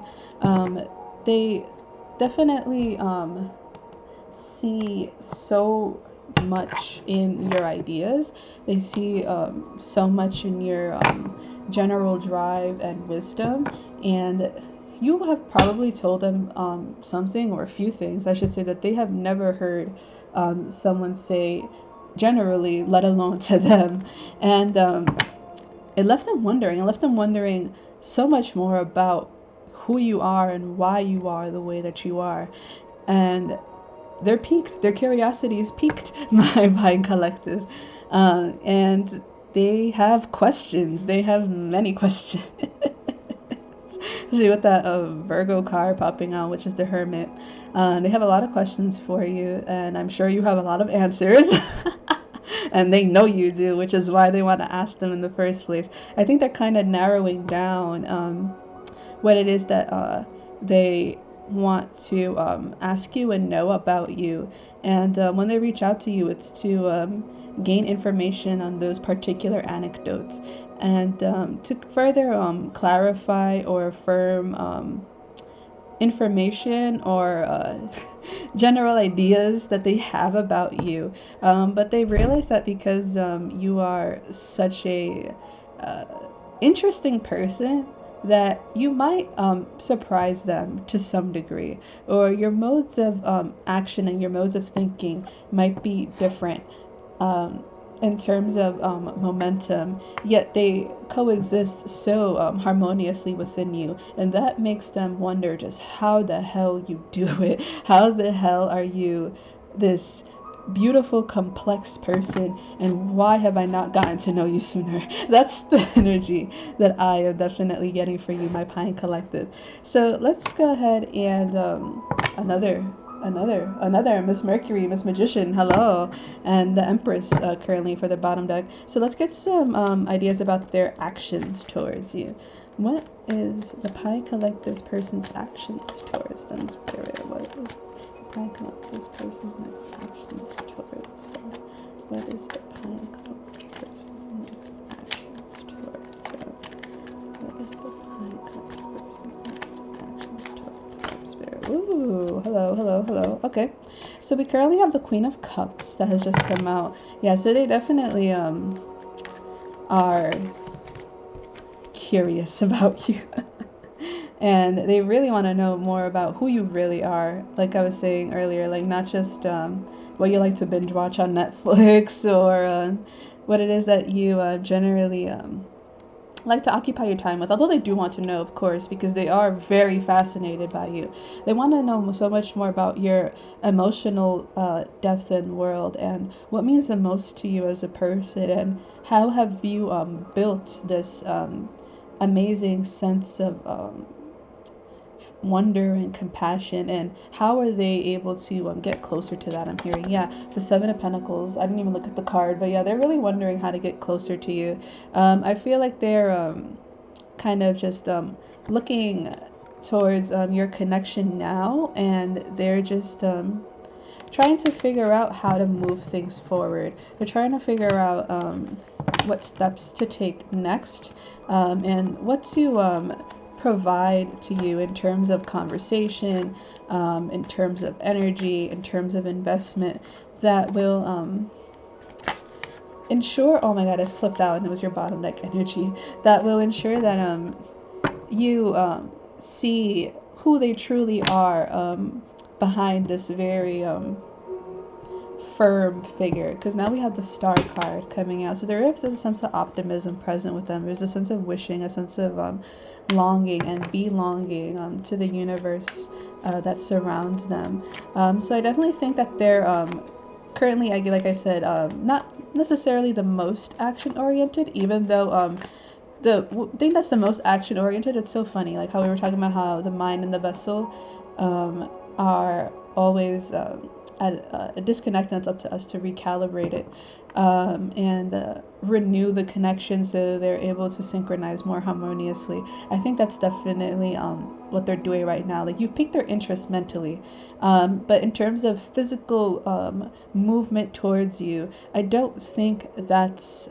They definitely see so much in your ideas. They see so much in your general drive and wisdom. And you have probably told them something, or a few things, I should say, that they have never heard someone say generally, let alone to them. And it left them wondering. It left them wondering so much more about who you are and why you are the way that you are. And they're piqued. Their curiosity is piqued, my Pine Collective. And they have questions. They have many questions. Especially with that Virgo card popping out, which is the Hermit. They have a lot of questions for you, and I'm sure you have a lot of answers. And they know you do, which is why they want to ask them in the first place. I think they're kind of narrowing down what it is that they want to ask you and know about you. And when they reach out to you, it's to gain information on those particular anecdotes and to further clarify or affirm information or general ideas that they have about you. But they realize that because you are such a interesting person, that you might surprise them to some degree, or your modes of action and your modes of thinking might be different in terms of momentum, yet they coexist so harmoniously within you, and that makes them wonder just how the hell you do it. How the hell are you this beautiful, complex person, and why have I not gotten to know you sooner? That's the energy that I am definitely getting for you, my Pine Collective. So let's go ahead and another Miss Mercury, Miss Magician, hello, and the Empress currently for the bottom deck. So let's get some ideas about their actions towards you. What is the Pine Collective's person's actions towards them, Spirit? What is Pine Collective's person's next actions towards them? What is the Pine Collective's person's next actions towards them? What is the Pine Collective's person's next actions towards them, Spirit? Ooh, hello. Okay, so we currently have the Queen of Cups that has just come out. Yeah, so they definitely are curious about you. And they really want to know more about who you really are. Like I was saying earlier, like not just what you like to binge watch on Netflix, or what it is that you generally like to occupy your time with. Although they do want to know, of course, because they are very fascinated by you. They want to know so much more about your emotional depth and world, and what means the most to you as a person, and how have you built this amazing sense of wonder and compassion, and how are they able to get closer to that? I'm hearing, yeah, the Seven of Pentacles. I didn't even look at the card, but yeah, they're really wondering how to get closer to you. I feel like they're kind of just looking towards your connection now, and they're just trying to figure out how to move things forward. They're trying to figure out what steps to take next, and what to provide to you in terms of conversation, in terms of energy, in terms of investment, that will ensure, oh my god, it flipped out and it was your bottom deck energy, that will ensure that you see who they truly are behind this very firm figure, because now we have the star card coming out. So there is a sense of optimism present with them. There's a sense of wishing, a sense of longing and belonging to the universe that surrounds them. So I definitely think that they're currently, like I said, not necessarily the most action oriented, even though the thing that's the most action oriented, it's so funny, like how we were talking about how the mind and the vessel are always at a disconnect, and it's up to us to recalibrate it and renew the connection so they're able to synchronize more harmoniously. I think that's definitely what they're doing right now. Like, you've piqued their interest mentally, but in terms of physical movement towards you, I don't think that's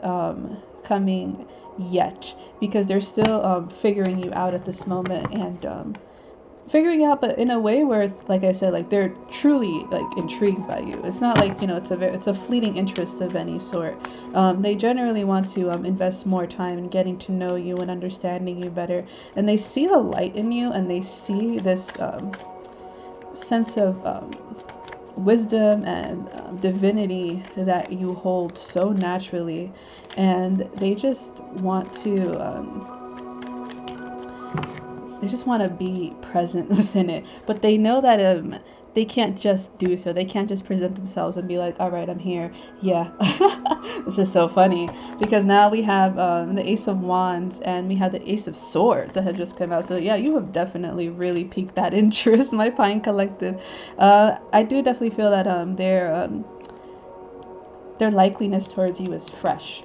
coming yet, because they're still figuring you out at this moment, and figuring out, but in a way where, like I said, like they're truly like intrigued by you. It's not like, you know, it's a fleeting interest of any sort. They generally want to invest more time in getting to know you and understanding you better, and they see the light in you, and they see this sense of wisdom and divinity that you hold so naturally, and they just want to be present within it. But they know that they can't just do so. They can't just present themselves and be like, all right, I'm here. Yeah. This is so funny, because now we have the Ace of Wands, and we have the Ace of Swords that have just come out. So yeah, you have definitely really piqued that interest, my Pine Collective. I do definitely feel that their likeliness towards you is fresh.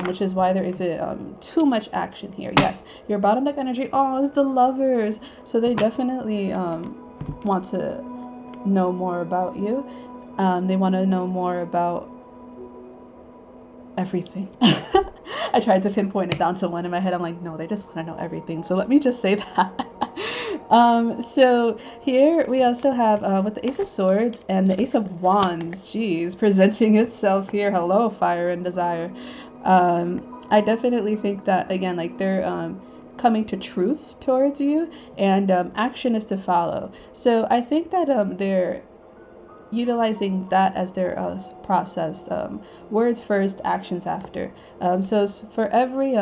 Which is why there isn't too much action here. Yes, your bottom deck energy, oh, is the Lovers. So they definitely want to know more about you. They want to know more about everything. I tried to pinpoint it down to one in my head. I'm like, no, they just want to know everything. So let me just say that. So here we also have with the Ace of Swords and the Ace of Wands, geez, presenting itself here. Hello, fire and desire. I definitely think that, again, like they're coming to truths towards you, and action is to follow. So I think that they're utilizing that as their process. Words first, actions after. So for every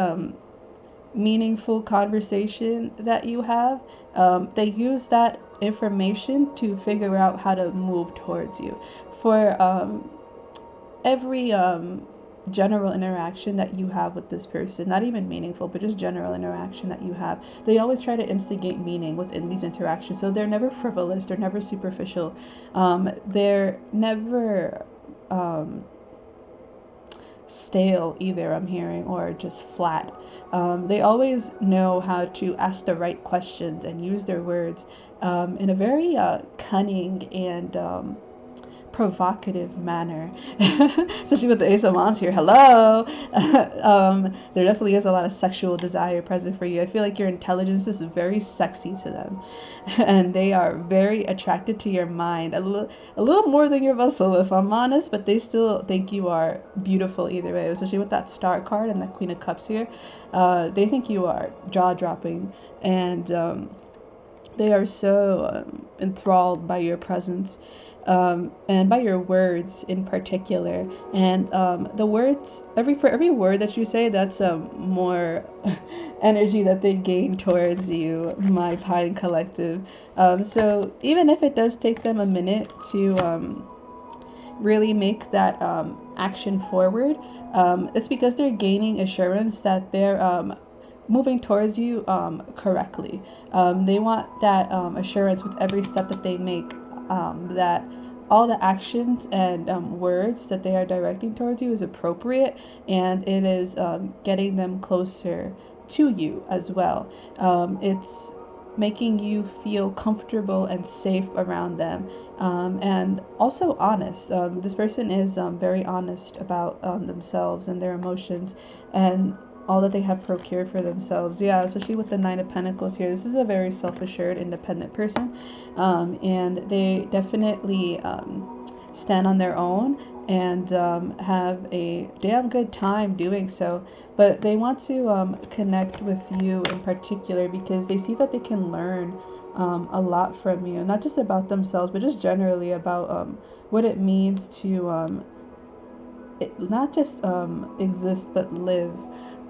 meaningful conversation that you have, they use that information to figure out how to move towards you. For every general interaction that you have with this person, not even meaningful, but just general interaction that you have, they always try to instigate meaning within these interactions. So they're never frivolous, they're never superficial, they're never stale either, I'm hearing, or just flat. They always know how to ask the right questions and use their words in a very cunning and provocative manner. Especially with the Ace of Wands here. Hello. There definitely is a lot of sexual desire present for you. I feel like your intelligence is very sexy to them, and they are very attracted to your mind, a little more than your vessel, if I'm honest, but they still think you are beautiful either way. Especially with that Star card and that Queen of Cups here, they think you are jaw-dropping, and they are so enthralled by your presence. And by your words in particular, and the words, for every word that you say, that's more energy that they gain towards you, my Pine Collective. So even if it does take them a minute to really make that action forward, it's because they're gaining assurance that they're moving towards you correctly. They want that assurance with every step that they make, that all the actions and words that they are directing towards you is appropriate, and it is getting them closer to you as well. It's making you feel comfortable and safe around them, and also honest. This person is very honest about themselves and their emotions and all that they have procured for themselves. Yeah, especially with the Nine of Pentacles here. This is a very self-assured, independent person, and they definitely stand on their own, and have a damn good time doing so. But they want to connect with you in particular because they see that they can learn a lot from you, not just about themselves, but just generally about what it means to not just exist but live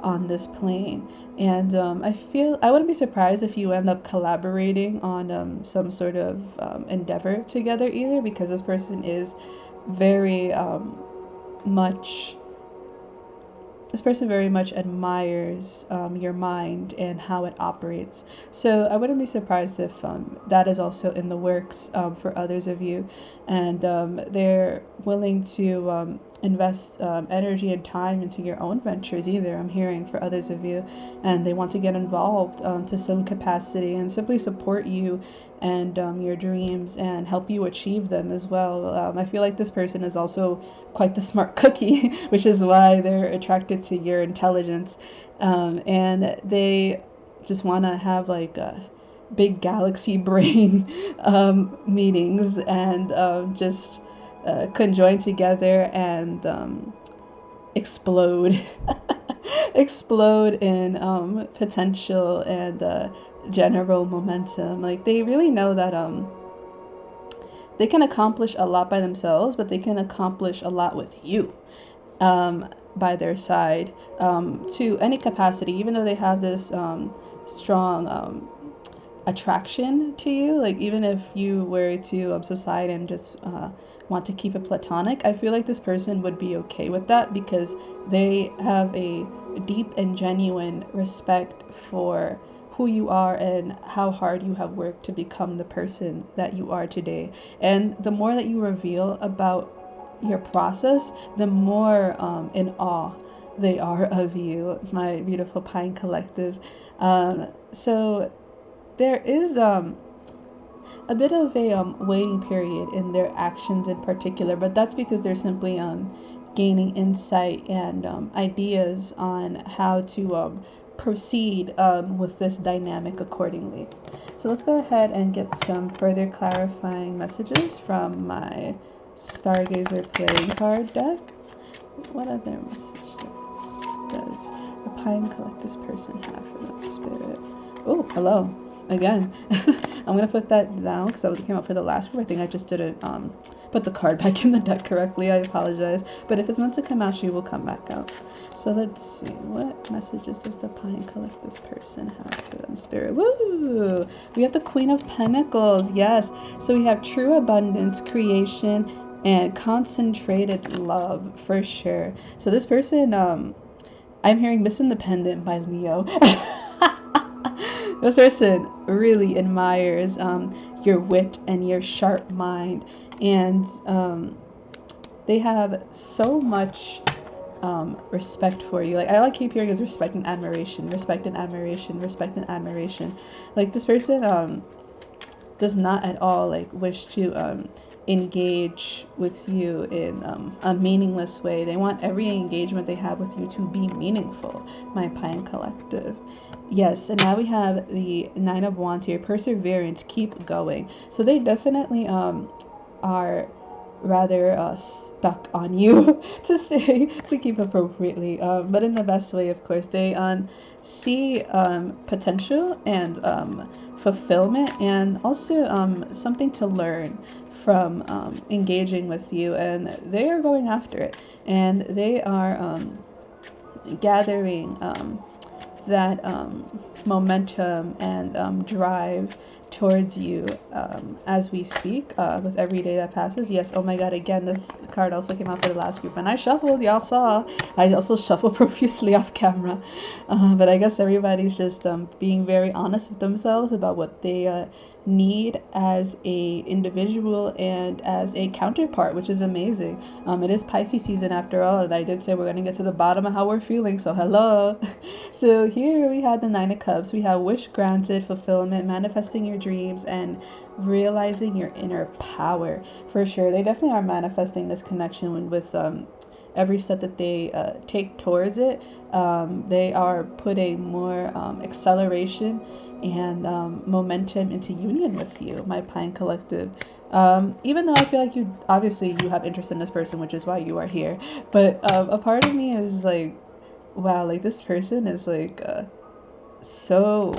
on this plane. And I feel I wouldn't be surprised if you end up collaborating on some sort of endeavor together either, because this person is very much this person very much admires your mind and how it operates. So I wouldn't be surprised if that is also in the works for others of you, and they're willing to invest energy and time into your own ventures either. I'm hearing for others of you, and they want to get involved to some capacity and simply support you and your dreams and help you achieve them as well. I feel like this person is also quite the smart cookie, which is why they're attracted to your intelligence. And they just want to have like a big galaxy brain meetings and just conjoin together and explode. Explode in potential and general momentum. Like they really know that they can accomplish a lot by themselves, but they can accomplish a lot with you by their side to any capacity, even though they have this strong attraction to you. Like even if you were to subside and just want to keep it platonic, I feel like this person would be okay with that because they have a deep and genuine respect for who you are and how hard you have worked to become the person that you are today. And the more that you reveal about your process, the more in awe they are of you, my beautiful Pine Collective. So there is a bit of a waiting period in their actions in particular, but that's because they're simply gaining insight and ideas on how to proceed with this dynamic accordingly. So let's go ahead and get some further clarifying messages from my Stargazer playing card deck. What other messages does the Pine Collector's person have for the spirit? Oh, hello. Again. I'm going to put that down because that came out for the last group. I think I just didn't put the card back in the deck correctly. I apologize. But if it's meant to come out, she will come back out. So let's see. What messages does the Pine Collective's person have for them, Spirit? Woo! We have the Queen of Pentacles. Yes. So we have true abundance, creation, and concentrated love for sure. So this person, I'm hearing Miss Independent by Leo. This person really admires your wit and your sharp mind, and they have so much respect for you. Like I keep hearing is respect and admiration, respect and admiration, respect and admiration. Like this person does not at all like wish to engage with you in a meaningless way. They want every engagement they have with you to be meaningful, my Pine Collective. Yes, and now we have the Nine of Wands here. Perseverance, keep going. So they definitely are rather stuck on you to say, to keep appropriately, but in the best way, of course. They see potential and fulfillment, and also something to learn from engaging with you, and they are going after it, and they are gathering that momentum and drive towards you as we speak with every day that passes. Yes, oh my god, again, this card also came out for the last group, and I shuffled, y'all saw. I also shuffled profusely off camera, but I guess everybody's just being very honest with themselves about what they need as a individual and as a counterpart, which is amazing. It is Pisces season after all, and I did say we're going to get to the bottom of how we're feeling, so hello. So here we had the Nine of Cups. We have wish granted, fulfillment, manifesting your dreams, and realizing your inner power. For sure, they definitely are manifesting this connection with every step that they take towards it, they are putting more acceleration and momentum into union with you, my Pine Collective. Even though I feel like you have interest in this person, which is why you are here, but a part of me is like, wow, like this person is like so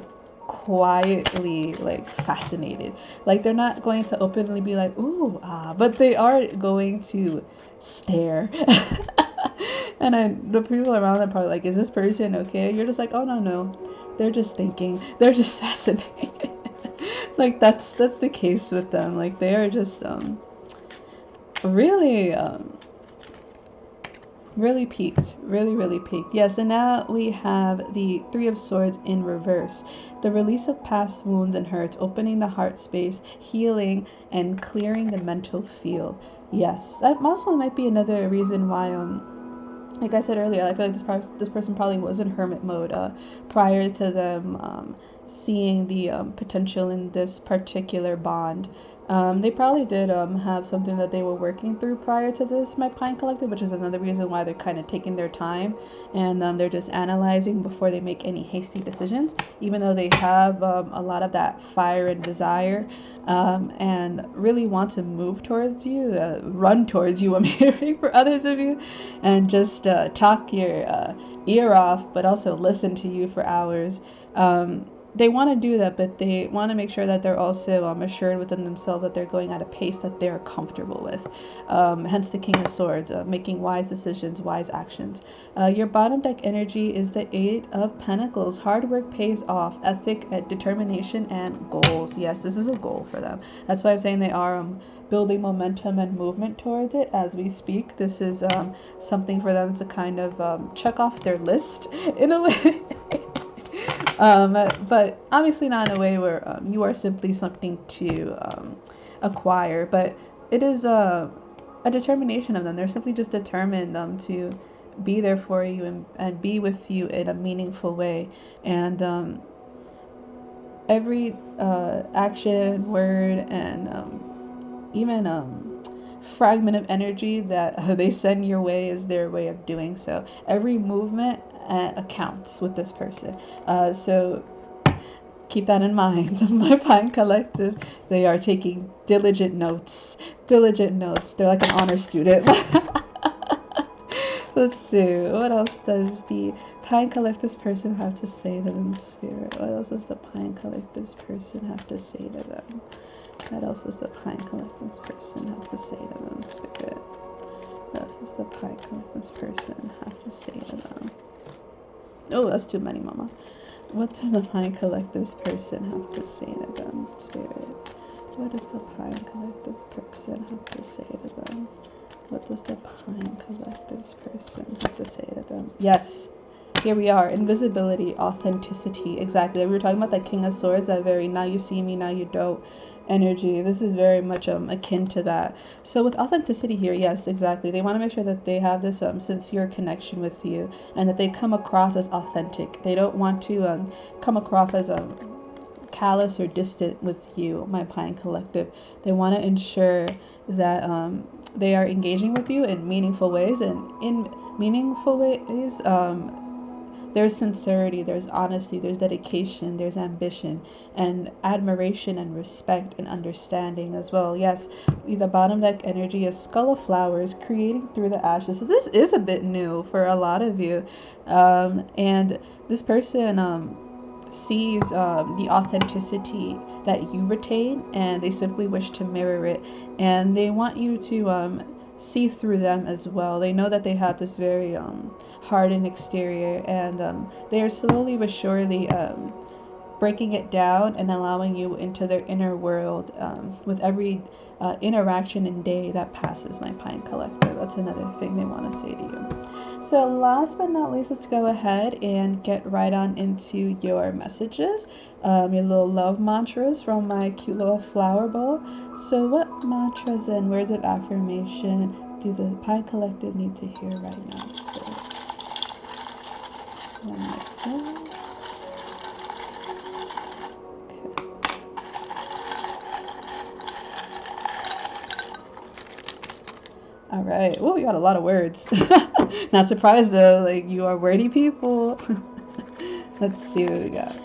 quietly like fascinated. Like they're not going to openly be like ooh but they are going to stare. And the people around them probably like, is this person okay? You're just like, oh no, they're just thinking, they're just fascinated. Like that's the case with them. Like they are just really really peaked, really peaked. Yes, and now we have the Three of Swords in reverse. The release of past wounds and hurts, opening the heart space, healing, and clearing the mental field. Yes, that also might be another reason why like I said earlier, I feel like this person probably was in hermit mode prior to them seeing the potential in this particular bond. They probably did have something that they were working through prior to this, my Pine Collective, which is another reason why they're kind of taking their time and they're just analyzing before they make any hasty decisions, even though they have a lot of that fire and desire and really want to move towards you, run towards you, I'm hearing for others of you, and just talk your ear off, but also listen to you for hours. They want to do that, but they want to make sure that they're also assured within themselves that they're going at a pace that they're comfortable with. Hence the King of Swords, making wise decisions, wise actions. Your bottom deck energy is the Eight of Pentacles. Hard work pays off, ethic, determination, and goals. Yes, this is a goal for them. That's why I'm saying they are building momentum and movement towards it as we speak. This is something for them to kind of check off their list in a way. But obviously not in a way where you are simply something to acquire, but it is a determination of them. They're simply just determined to be there for you and be with you in a meaningful way. And every action, word, and even fragment of energy that they send your way is their way of doing so. Every movement accounts with this person. So keep that in mind. My Pine Collective, they are taking diligent notes. Diligent notes. They're like an honor student. Let's see. What else does the Pine Collective's person have to say to them, Spirit? What else does the Pine Collective's person have to say to them? What else does the Pine Collective's person have to say to them, Spirit? What else does the Pine Collective's person have to say to them? Oh, that's too many, Mama. What does the Pine Collective's person have to say to them, Spirit? What does the Pine Collective's person have to say to them? What does the Pine Collective's person have to say to them? Yes. Here we are. Invisibility, authenticity. Exactly. We were talking about that King of Swords, that very now you see me, now you don't energy. This is very much akin to that. So with authenticity here, yes, exactly. They want to make sure that they have this sincere connection with you and that they come across as authentic. They don't want to come across as callous or distant with you, my Pine Collective. They want to ensure that they are engaging with you in meaningful ways, and in meaningful ways there's sincerity, there's honesty, there's dedication, there's ambition, and admiration and respect and understanding as well. Yes, the bottom deck energy is Skull of Flowers, creating through the ashes. So this is a bit new for a lot of you. And this person sees the authenticity that you retain, and they simply wish to mirror it. And they want you to see through them as well. They know that they have this very hardened exterior, and they are slowly but surely breaking it down and allowing you into their inner world with every interaction and day that passes, my Pine Collective. That's another thing they want to say to you. So last but not least, let's go ahead and get right on into your messages, your little love mantras from my cute little flower bowl. So what mantras and words of affirmation do the Pine Collective need to hear right now? So, all right. Oh, you got a lot of words. Not surprised though, like you are wordy people. Let's see what we got.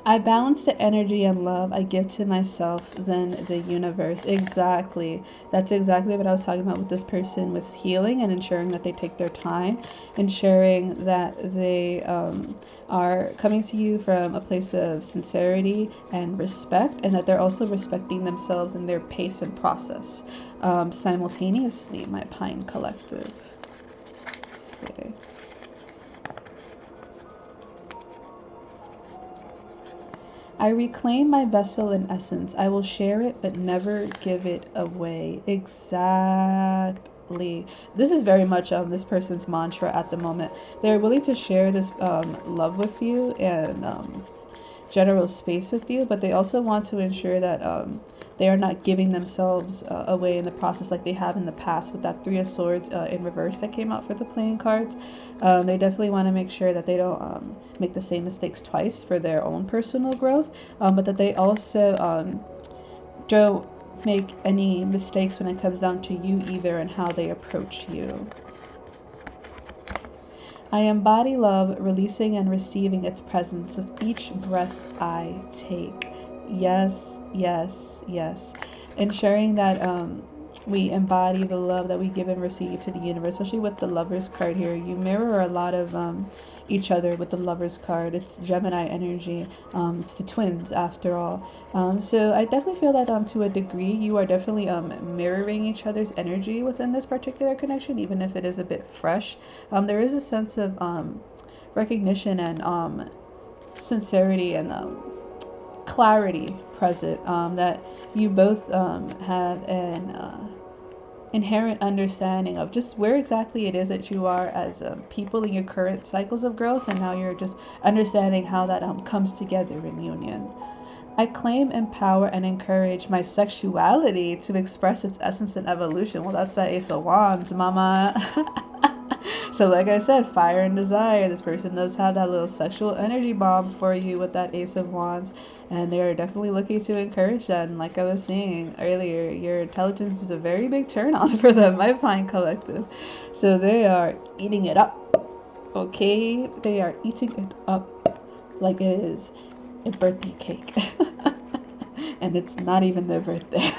I balance the energy and love I give to myself, then the universe. Exactly. That's exactly what I was talking about with this person, with healing and ensuring that they take their time, ensuring that they are coming to you from a place of sincerity and respect, and that they're also respecting themselves and their pace and process simultaneously, my Pine Collective. Let's see. I reclaim my vessel in essence. I will share it, but never give it away. Exactly. This is very much this person's mantra at the moment. They're willing to share this love with you and general space with you, but they also want to ensure that they are not giving themselves away in the process like they have in the past with that Three of Swords in reverse that came out for the playing cards. They definitely want to make sure that they don't make the same mistakes twice for their own personal growth, but that they also don't make any mistakes when it comes down to you either and how they approach you. I embody love, releasing and receiving its presence with each breath I take. Yes, yes, yes. Ensuring that we embody the love that we give and receive to the universe, especially with the Lovers card here. You mirror a lot of each other with the Lovers card. It's Gemini energy. It's the twins after all. So I definitely feel that to a degree you are definitely mirroring each other's energy within this particular connection, even if it is a bit fresh. There is a sense of recognition and sincerity and clarity present, that you both have an inherent understanding of just where exactly it is that you are as people in your current cycles of growth, and now you're just understanding how that comes together in union. I claim, empower, and encourage my sexuality to express its essence and evolution. Well, that's that Ace of Wands, mama. So like I said, fire and desire. This person does have that little sexual energy bomb for you with that Ace of Wands. And they are definitely looking to encourage that. And like I was saying earlier, your intelligence is a very big turn on for them, my Pine Collective. So they are eating it up. Okay? They are eating it up like it is a birthday cake. And it's not even their birthday.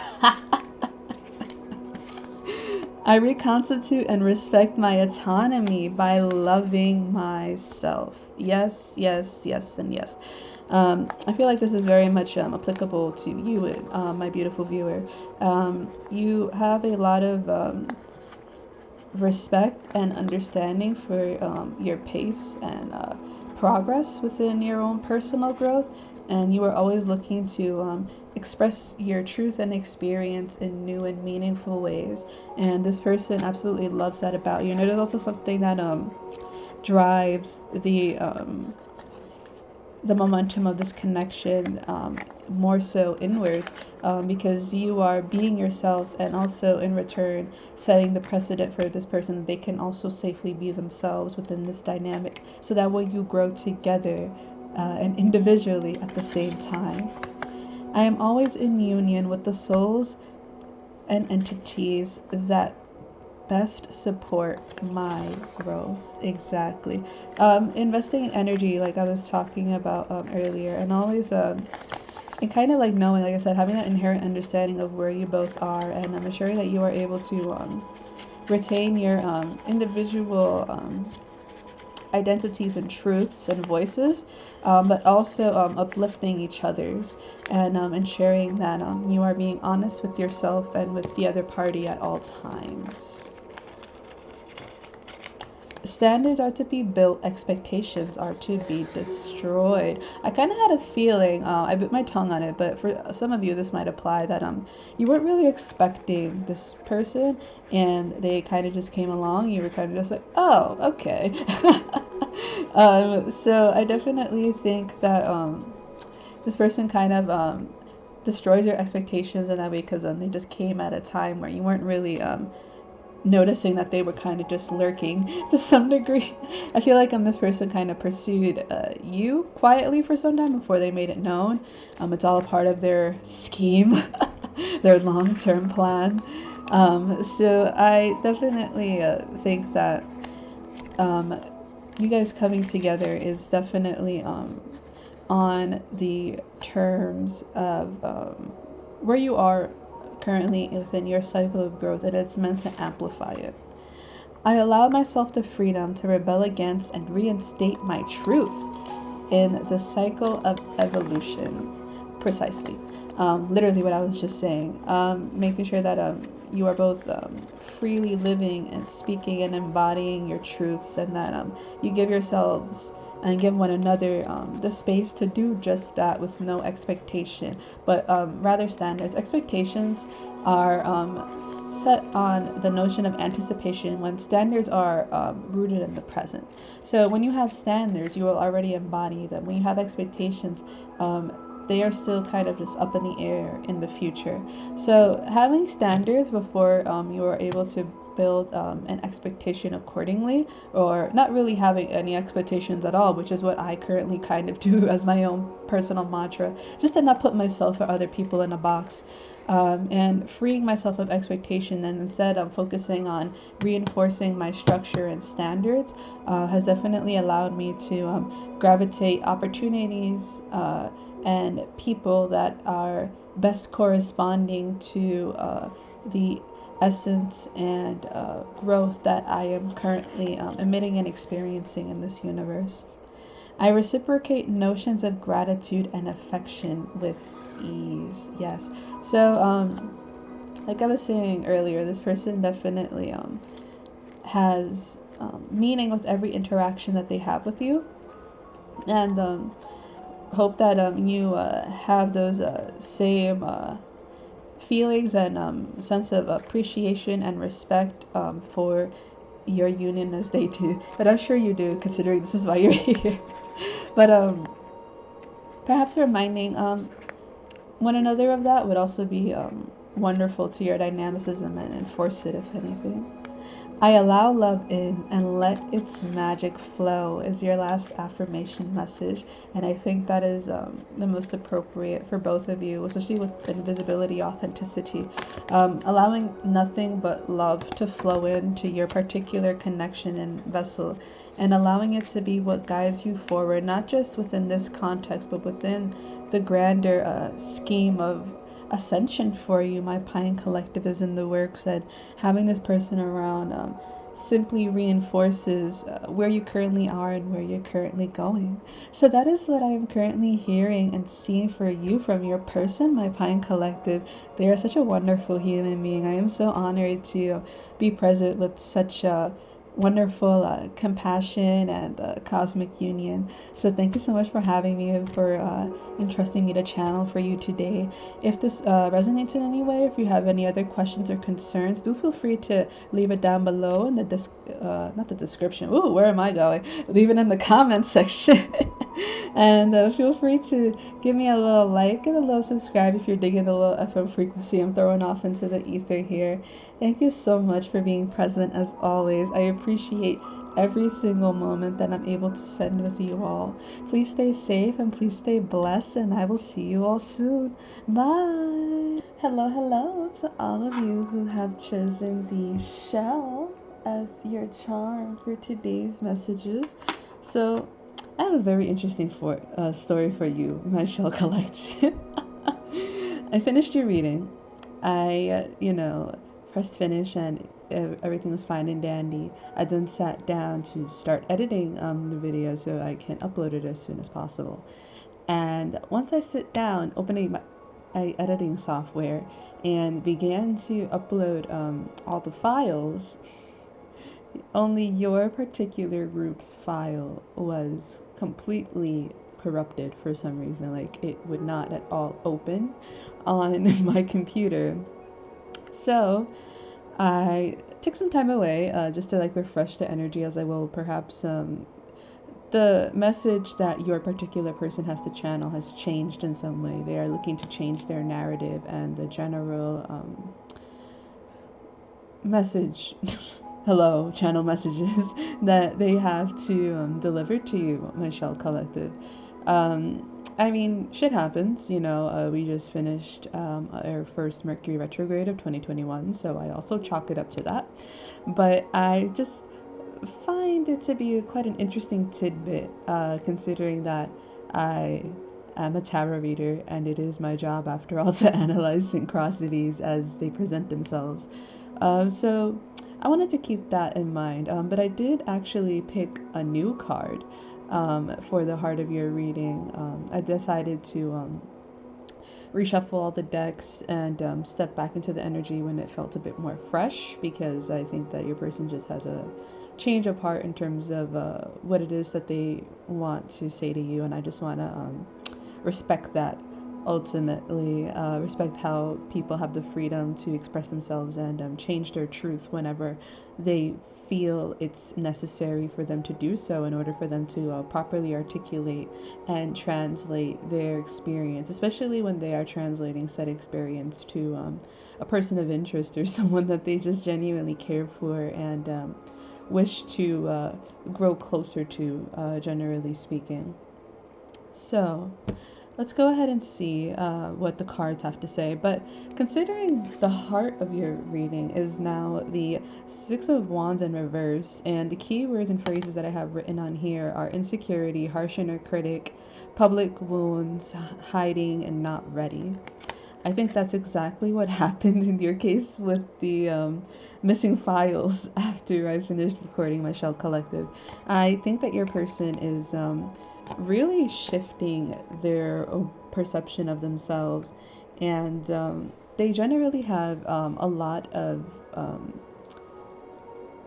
I reconstitute and respect my autonomy by loving myself. Yes, yes, yes, and yes. I feel like this is very much applicable to you, my beautiful viewer. You have a lot of respect and understanding for your pace and progress within your own personal growth, and you are always looking to express your truth and experience in new and meaningful ways, and this person absolutely loves that about you. And it is also something that drives the momentum of this connection more so inward, because you are being yourself and also in return setting the precedent for this person. They can also safely be themselves within this dynamic, so that way you grow together and individually at the same time. I am always in union with the souls and entities that best support my growth. Exactly. Investing in energy, like I was talking about earlier, and always and kind of like knowing, like I said, having that inherent understanding of where you both are, and ensuring that you are able to retain your individual identities and truths and voices, but also uplifting each other's, and ensuring that you are being honest with yourself and with the other party at all times. Standards are to be built, expectations are to be destroyed. I kind of had a feeling, I bit my tongue on it, but for some of you this might apply, that you weren't really expecting this person and they kind of just came along. You were kind of just like, oh, okay. So I definitely think that this person kind of destroys your expectations in that way, because they just came at a time where you weren't really noticing that they were kind of just lurking to some degree. I feel like this person kind of pursued you quietly for some time before they made it known. It's all a part of their scheme. their long-term plan. So I definitely think that um, you guys coming together is definitely on the terms of where you are currently within your cycle of growth, and it's meant to amplify it. I allow myself the freedom to rebel against and reinstate my truth in the cycle of evolution. Precisely. Literally what I was just saying. Making sure that you are both freely living and speaking and embodying your truths, and that you give yourselves and give one another the space to do just that with no expectation, but rather standards. Expectations are set on the notion of anticipation, when standards are rooted in the present. So when you have standards, you will already embody them. When you have expectations, they are still kind of just up in the air in the future. So having standards before you are able to build an expectation accordingly, or not really having any expectations at all, which is what I currently kind of do as my own personal mantra, just to not put myself or other people in a box. And freeing myself of expectation, and instead I'm focusing on reinforcing my structure and standards, has definitely allowed me to gravitate opportunities and people that are best corresponding to the essence and growth that I am currently emitting and experiencing in this universe. I reciprocate notions of gratitude and affection with ease. Yes. So, like I was saying earlier, this person definitely has meaning with every interaction that they have with you, and hope that you have those same feelings and sense of appreciation and respect for your union as they do. But I'm sure you do, considering this is why you're here. But perhaps reminding one another of that would also be wonderful to your dynamicism and enforce it, if anything. I allow love in and let its magic flow is your last affirmation message. And I think that is the most appropriate for both of you, especially with invisibility, authenticity. Allowing nothing but love to flow into your particular connection and vessel, and allowing it to be what guides you forward, not just within this context, but within the grander scheme of ascension for you. My Pine Collective is in the works, and having this person around simply reinforces where you currently are and where you're currently going. So that is what I am currently hearing and seeing for you from your person, my Pine Collective. They are such a wonderful human being. I am so honored to be present with such a wonderful compassion and cosmic union. So thank you so much for having me and for entrusting me to channel for you today. If this resonates in any way, if you have any other questions or concerns, do feel free to leave it down below in the not the description. Ooh, where am I going? Leave it in the comments section. And feel free to give me a little like and a little subscribe if you're digging the little FM frequency I'm throwing off into the ether here. Thank you so much for being present as always. I appreciate every single moment that I'm able to spend with you all. Please stay safe and please stay blessed, and I will see you all soon. Bye. Hello, hello to all of you who have chosen the shell as your charm for today's messages. So I have a very interesting story for you, my shell collective. I finished your reading. I, pressed finish and everything was fine and dandy. I then sat down to start editing the video so I can upload it as soon as possible. And once I sit down, opening my editing software and began to upload all the files, only your particular group's file was completely corrupted for some reason. Like, it would not at all open on my computer. So I took some time away just to refresh the energy, as I will perhaps the message that your particular person has to channel has changed in some way. They are looking to change their narrative and the general message hello channel messages that they have to deliver to you, my shell collective. I mean, shit happens, you know. We just finished our first Mercury retrograde of 2021, so I also chalk it up to that. But I just find it to be quite an interesting tidbit, considering that I am a tarot reader and it is my job, after all, to analyze synchronicities as they present themselves. So I wanted to keep that in mind, but I did actually pick a new card for the heart of your reading. I decided to reshuffle all the decks and step back into the energy when it felt a bit more fresh, because I think that your person just has a change of heart in terms of what it is that they want to say to you, and I just want to respect that. Ultimately, respect how people have the freedom to express themselves and change their truth whenever they feel it's necessary for them to do so, in order for them to properly articulate and translate their experience, especially when they are translating said experience to a person of interest or someone that they just genuinely care for and wish to grow closer to, generally speaking. So, let's go ahead and see what the cards have to say. But considering the heart of your reading is now the Six of Wands in reverse, and the key words and phrases that I have written on here are insecurity, harsh inner critic, public wounds, hiding, and not ready. I think that's exactly what happened in your case with the missing files after I finished recording my Shell Collective. I think that your person is really shifting their perception of themselves, and they generally have a lot of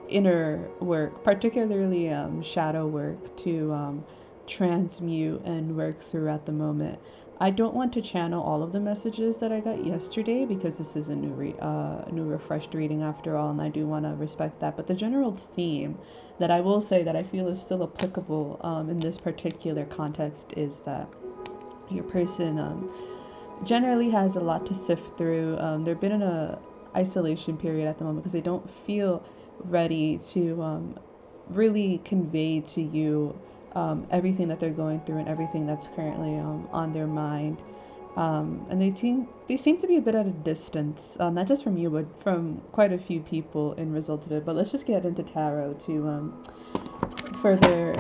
inner work, particularly shadow work, to transmute and work through at the moment. I don't want to channel all of the messages that I got yesterday, because this is a new refreshed reading after all, and I do want to respect that. But the general theme that I will say that I feel is still applicable in this particular context is that your person generally has a lot to sift through. They've been in a isolation period at the moment because they don't feel ready to really convey to you everything that they're going through and everything that's currently on their mind. And they seem to be a bit at a distance, not just from you, but from quite a few people in result of it. But let's just get into tarot to further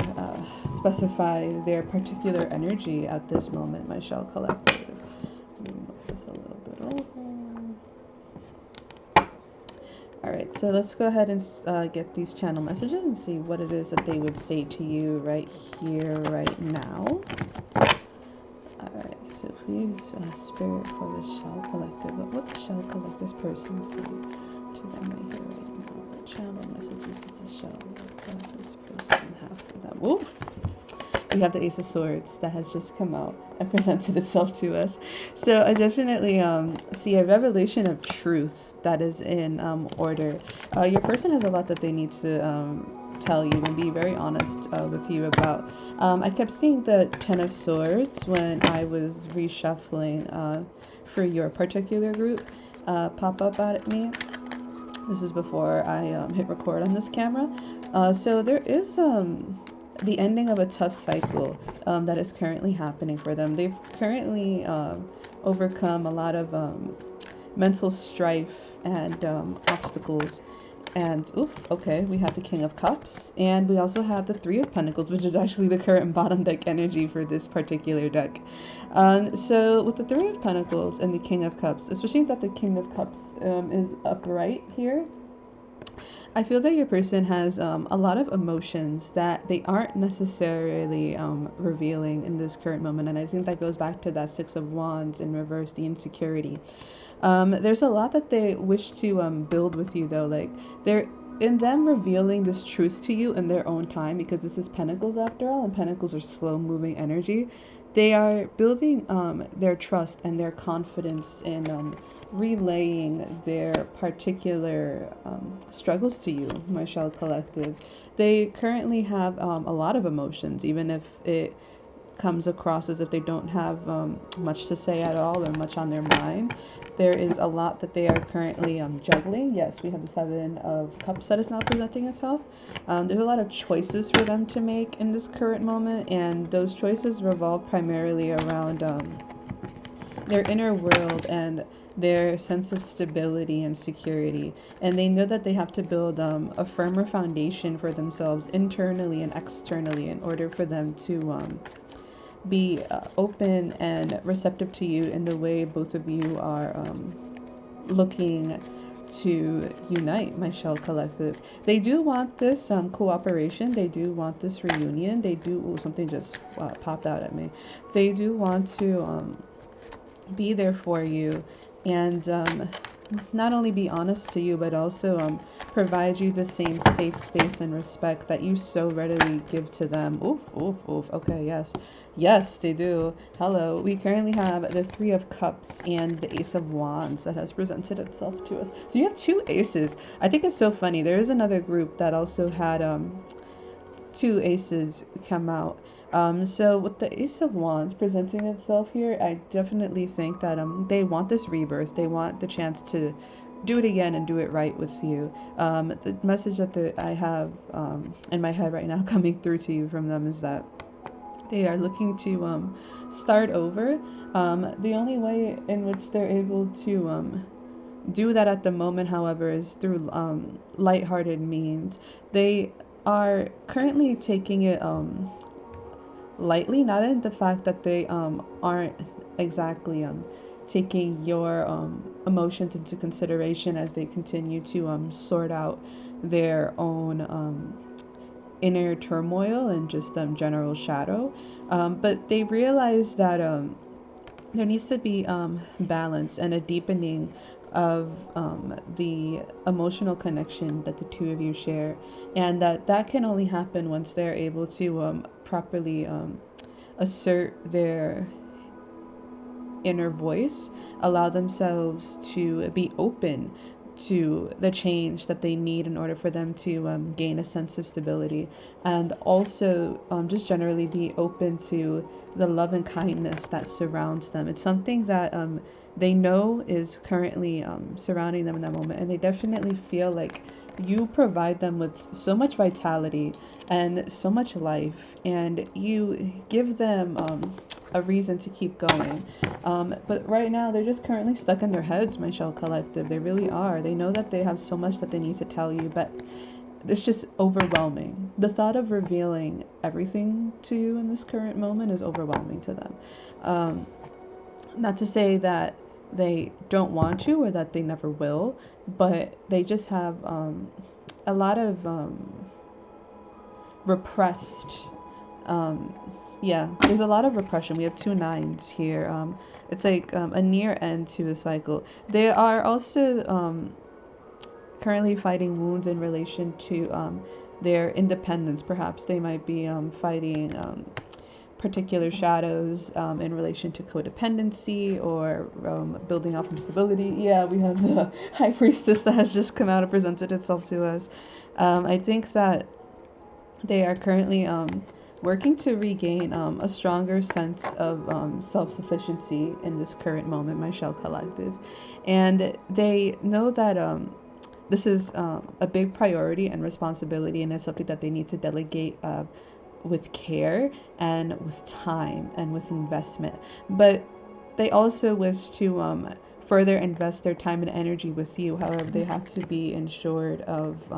specify their particular energy at this moment, my Shell Collective. Move this a little bit over. Alright, so let's go ahead and get these channel messages and see what it is that they would say to you right here, right now. Alright, so please, Spirit, for the Shell Collective. What would the Shell Collective's person say to them right here, right now? What channel messages does the Shell Collective's person have for them? Woof! We have the Ace of Swords that has just come out and presented itself to us. So I definitely see a revelation of truth that is in order. Your person has a lot that they need to tell you and be very honest with you about. I kept seeing the Ten of Swords when I was reshuffling for your particular group pop up at me. This was before I hit record on this camera. So there is the ending of a tough cycle that is currently happening for them. They've currently overcome a lot of mental strife and obstacles. And okay, we have the King of Cups, and we also have the Three of Pentacles, which is actually the current bottom deck energy for this particular deck. So with the Three of Pentacles and the King of Cups, especially that the King of Cups is upright here, I feel that your person has a lot of emotions that they aren't necessarily revealing in this current moment. And I think that goes back to that Six of Wands in reverse, the insecurity. There's a lot that they wish to build with you, though. Like, they're in them revealing this truth to you in their own time, because this is Pentacles after all, and Pentacles are slow moving energy. They are building their trust and their confidence in relaying their particular struggles to you, my Shell Collective. They currently have a lot of emotions, even if it comes across as if they don't have much to say at all or much on their mind. There is a lot that they are currently juggling. Yes, we have the Seven of Cups that is now presenting itself. There's a lot of choices for them to make in this current moment, and those choices revolve primarily around their inner world and their sense of stability and security. And they know that they have to build a firmer foundation for themselves internally and externally in order for them to be open and receptive to you in the way both of you are looking to unite, my shell collective. They do want this cooperation. They do want this reunion. They do, ooh, something just popped out at me. They do want to be there for you and not only be honest to you, but also provide you the same safe space and respect that you so readily give to them. Oof, oof, oof. Okay, yes. Yes, they do. Hello. We currently have the Three of Cups and the Ace of Wands that has presented itself to us. So you have two aces. I think it's so funny. There is another group that also had two aces come out. So with the Ace of Wands presenting itself here, I definitely think that they want this rebirth. They want the chance to do it again and do it right with you. The message that I have in my head right now coming through to you from them is that they are looking to start over. The only way in which they're able to do that at the moment, however, is through lighthearted means. They are currently taking it lightly, not in the fact that they aren't exactly taking your emotions into consideration as they continue to sort out their own inner turmoil and just general shadow, but they realize that there needs to be balance and a deepening of the emotional connection that the two of you share, and that can only happen once they're able to properly assert their inner voice, allow themselves to be open to the change that they need in order for them to gain a sense of stability, and also just generally be open to the love and kindness that surrounds them. It's something that they know is currently surrounding them in that moment, and they definitely feel like you provide them with so much vitality and so much life, and you give them a reason to keep going. But right now, they're just currently stuck in their heads, my shell collective. They really are. They know that they have so much that they need to tell you, but it's just overwhelming. The thought of revealing everything to you in this current moment is overwhelming to them. Not to say that they don't want to or that they never will, but they just have a lot of repressed yeah, there's a lot of repression. We have two nines here. It's like a near end to a cycle. They are also currently fighting wounds in relation to their independence. Perhaps they might be fighting particular shadows in relation to codependency or building out from stability. Yeah, we have the High Priestess that has just come out and presented itself to us. I think that they are currently working to regain a stronger sense of self-sufficiency in this current moment, my shell collective. And they know that this is a big priority and responsibility, and it's something that they need to delegate with care and with time and with investment. But they also wish to further invest their time and energy with you. However, they have to be ensured of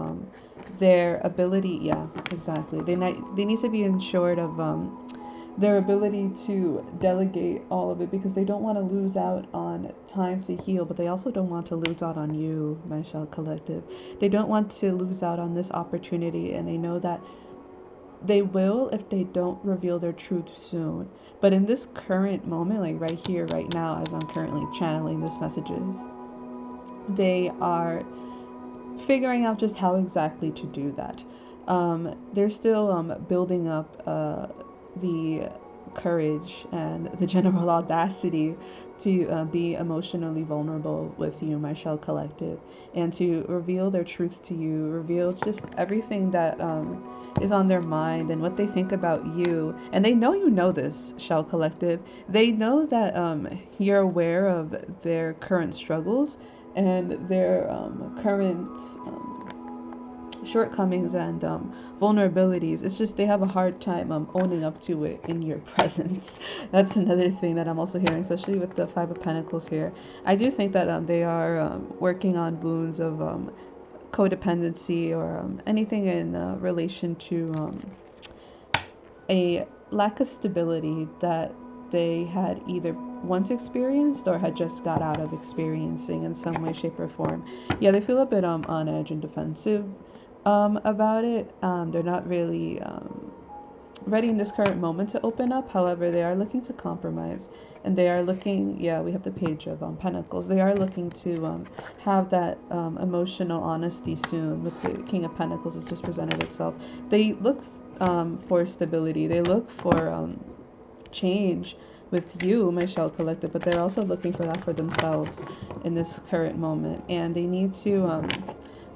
their ability. Yeah, exactly. They need to be ensured of their ability to delegate all of it, because they don't want to lose out on time to heal, but they also don't want to lose out on you, my shell collective. They don't want to lose out on this opportunity, and they know that they will if they don't reveal their truth soon. But in this current moment, like right here, right now, as I'm currently channeling these messages, they are figuring out just how exactly to do that. They're still building up the courage and the general audacity to be emotionally vulnerable with you, my shell collective, and to reveal their truth to you, reveal just everything that is on their mind and what they think about you. And they know you know this, shell collective. They know that you're aware of their current struggles and their current shortcomings and vulnerabilities. It's just they have a hard time owning up to it in your presence. That's another thing that I'm also hearing, especially with the Five of Pentacles here. I do think that they are working on wounds of codependency or anything in relation to a lack of stability that they had either once experienced or had just got out of experiencing in some way, shape, or form. Yeah, they feel a bit on edge and defensive about it. They're not really ready in this current moment to open up. However, they are looking to compromise, and they are looking. Yeah, we have the Page of Pentacles. They are looking to have that emotional honesty soon. With the King of Pentacles, it's just presented itself. They look for stability. They look for change with you, my shell collective, but they're also looking for that for themselves in this current moment, and they need to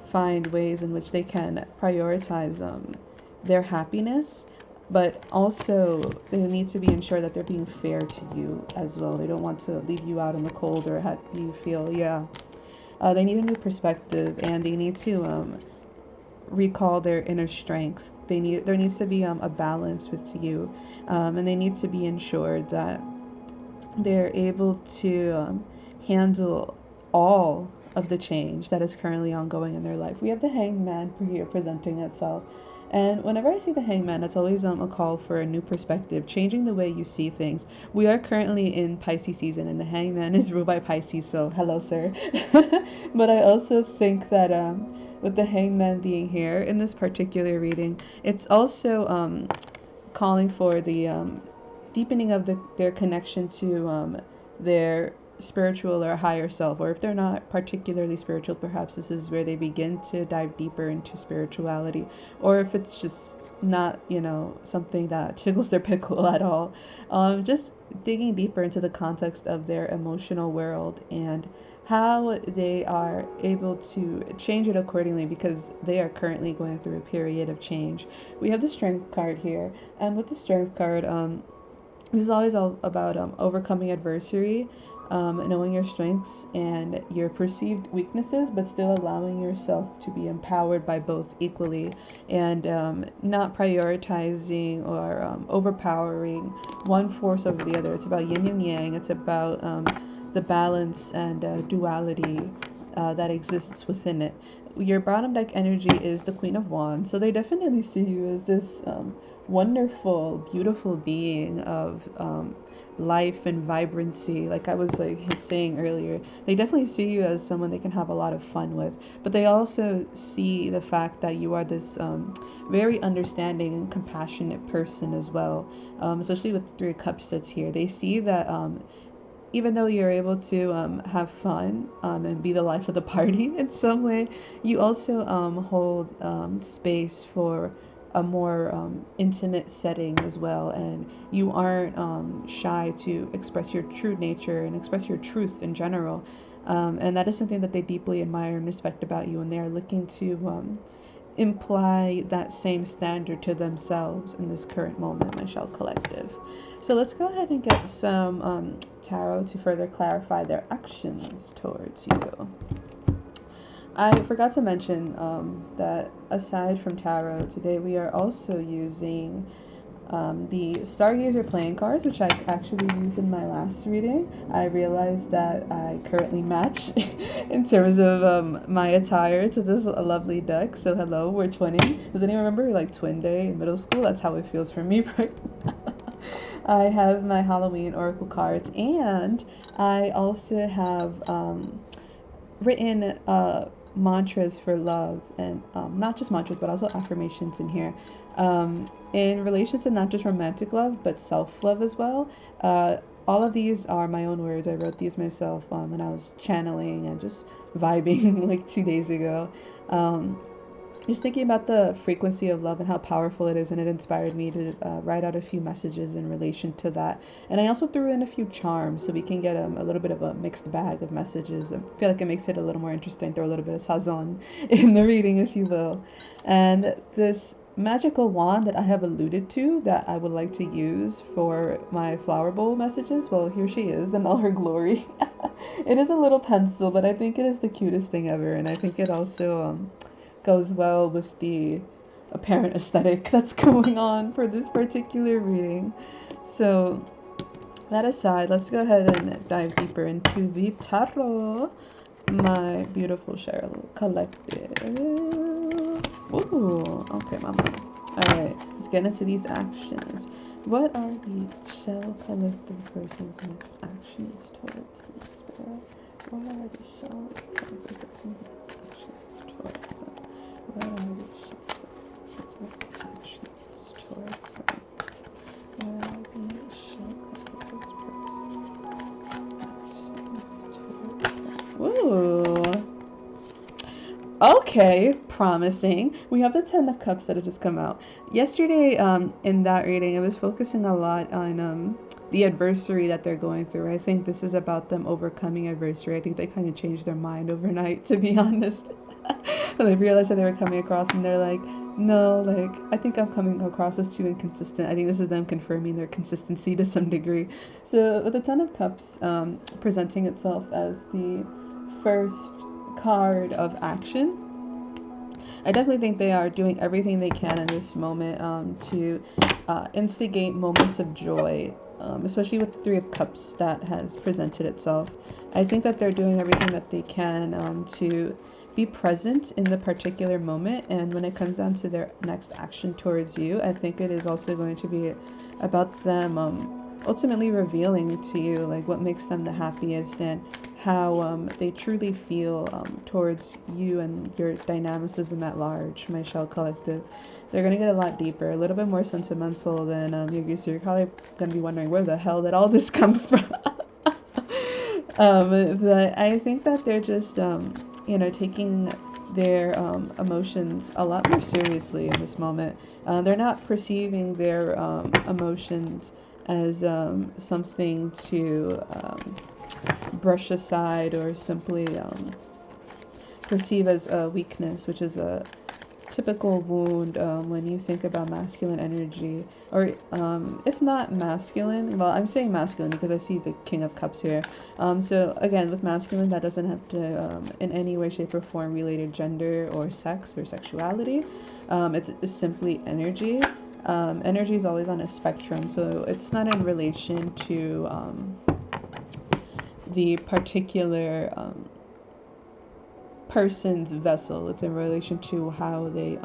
find ways in which they can prioritize their happiness, but also they need to be ensured that they're being fair to you as well. They don't want to leave you out in the cold or have you feel, they need a new perspective, and they need to recall their inner strength. There needs to be a balance with you, and they need to be ensured that they're able to handle all of the change that is currently ongoing in their life. We have the Hangman here presenting itself. And whenever I see the Hangman, it's always a call for a new perspective, changing the way you see things. We are currently in Pisces season, and the Hangman is ruled by Pisces, so hello, sir. But I also think that with the Hangman being here in this particular reading, it's also calling for the deepening of their connection to their spiritual or higher self, or if they're not particularly spiritual, perhaps this is where they begin to dive deeper into spirituality, or if it's just not, something that tickles their pickle at all, just digging deeper into the context of their emotional world and how they are able to change it accordingly, because they are currently going through a period of change. We have the Strength card here, and with the Strength card, this is always all about overcoming adversity, knowing your strengths and your perceived weaknesses, but still allowing yourself to be empowered by both equally, and not prioritizing or overpowering one force over the other. It's about yin and yang. It's about the balance and duality that exists within it. Your bottom deck energy is the Queen of Wands, so they definitely see you as this wonderful, beautiful being of life and vibrancy. Like I was saying earlier, they definitely see you as someone they can have a lot of fun with, but they also see the fact that you are this very understanding and compassionate person as well, especially with the Three of Cups that's here. They see that even though you're able to have fun and be the life of the party in some way, you also hold space for a more intimate setting as well, and you aren't shy to express your true nature and express your truth in general, and that is something that they deeply admire and respect about you, and they are looking to imply that same standard to themselves in this current moment, my shell collective. So let's go ahead and get some tarot to further clarify their actions towards you. I forgot to mention that aside from tarot, today we are also using the Stargazer playing cards, which I actually used in my last reading. I realized that I currently match in terms of my attire to this lovely deck. So hello, we're twinning. Does anyone remember twin day in middle school? That's how it feels for me right now. I have my Halloween oracle cards, and I also have written mantras for love, and not just mantras but also affirmations in here, in relation to not just romantic love but self-love as well. All of these are my own words. I wrote these myself when I was channeling and just vibing 2 days ago. just thinking about the frequency of love and how powerful it is, and it inspired me to write out a few messages in relation to that. And I also threw in a few charms so we can get a little bit of a mixed bag of messages. I feel like it makes it a little more interesting, throw a little bit of sazon in the reading, if you will. And this magical wand that I have alluded to that I would like to use for my flower bowl messages, well, here she is in all her glory. It is a little pencil, but I think it is the cutest thing ever, and I think it also goes well with the apparent aesthetic that's going on for this particular reading. So that aside, let's go ahead and dive deeper into the tarot, my beautiful Cheryl collective. Ooh, okay, mama. All right, let's get into these actions. What are the Shell Collective person's next actions towards this spirit? What are the Shell Collective person's next actions towards them? What are the Shell Collective's next actions towards them? What are the Shell Collective's person's actions towards them? Ooh. Okay, promising. We have the Ten of Cups that have just come out. Yesterday, in that reading, it was focusing a lot on the adversary that they're going through. I think this is about them overcoming adversary. I think they kind of changed their mind overnight, to be honest. When they realized that they were coming across, and they're like, no, like, I think I'm coming across as too inconsistent. I think this is them confirming their consistency to some degree. So with the Ten of Cups presenting itself as the first card of action, I definitely think they are doing everything they can in this moment to instigate moments of joy, especially with the Three of Cups that has presented itself. I think that they're doing everything that they can to be present in the particular moment, and when it comes down to their next action towards you, I think it is also going to be about them ultimately revealing to you like what makes them the happiest and how they truly feel towards you and your dynamicism at large, my Shell Collective. They're going to get a lot deeper, a little bit more sentimental than you're used to. You're probably going to be wondering where the hell did all this come from? But I think that they're just, taking their emotions a lot more seriously in this moment. They're not perceiving their emotions as something to brush aside or simply perceive as a weakness, which is a typical wound when you think about masculine energy, or if not masculine, well, I'm saying masculine because I see the King of Cups here. So again, with masculine, that doesn't have to in any way, shape, or form related gender or sex or sexuality. It's simply energy. Energy is always on a spectrum, so it's not in relation to the particular person's vessel. It's in relation to how they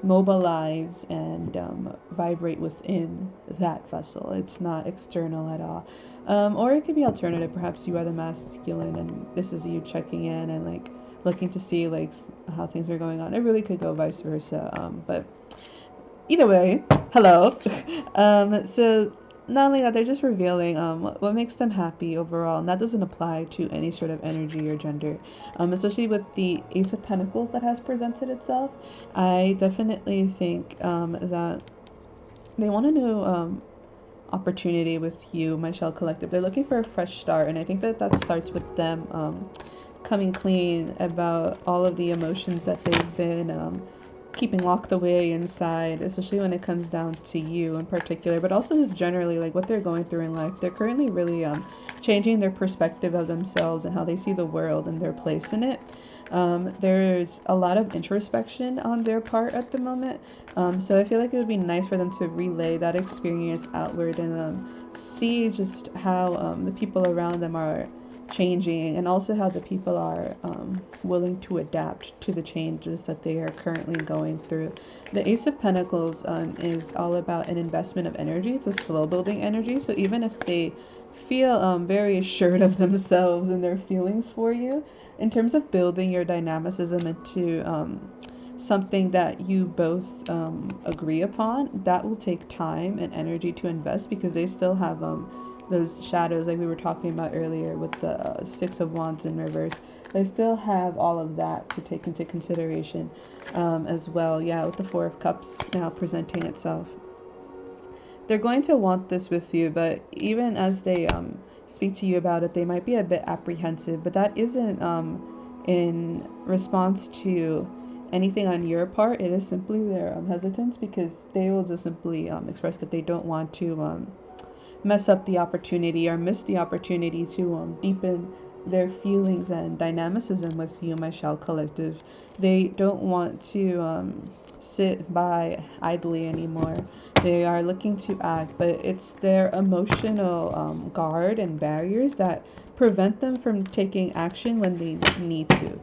mobilize and vibrate within that vessel. It's not external at all. Or it could be alternative. Perhaps you are the masculine and this is you checking in and like looking to see like how things are going on. It really could go vice versa. But either way, hello. So not only that, they're just revealing what makes them happy overall, and that doesn't apply to any sort of energy or gender, especially with the Ace of Pentacles that has presented itself. I definitely think that they want a new opportunity with you, my Shell Collective. They're looking for a fresh start, and I think that that starts with them coming clean about all of the emotions that they've been keeping locked away inside, especially when it comes down to you in particular, but also just generally like what they're going through in life. They're currently really changing their perspective of themselves and how they see the world and their place in it. There's a lot of introspection on their part at the moment, so I feel like it would be nice for them to relay that experience outward and see just how the people around them are changing, and also how the people are willing to adapt to the changes that they are currently going through. The Ace of Pentacles is all about an investment of energy. It's a slow building energy, so even if they feel very assured of themselves and their feelings for you, in terms of building your dynamicism into something that you both agree upon, that will take time and energy to invest, because they still have those shadows like we were talking about earlier with the Six of Wands in reverse. They still have all of that to take into consideration as well. Yeah, with the Four of Cups now presenting itself. They're going to want this with you, but even as they speak to you about it, they might be a bit apprehensive, but that isn't in response to anything on your part. It is simply their hesitance, because they will just simply express that they don't want to mess up the opportunity or miss the opportunity to deepen their feelings and dynamicism with you, my shell collective. They don't want to sit by idly anymore. They are looking to act, but it's their emotional guard and barriers that prevent them from taking action when they need to.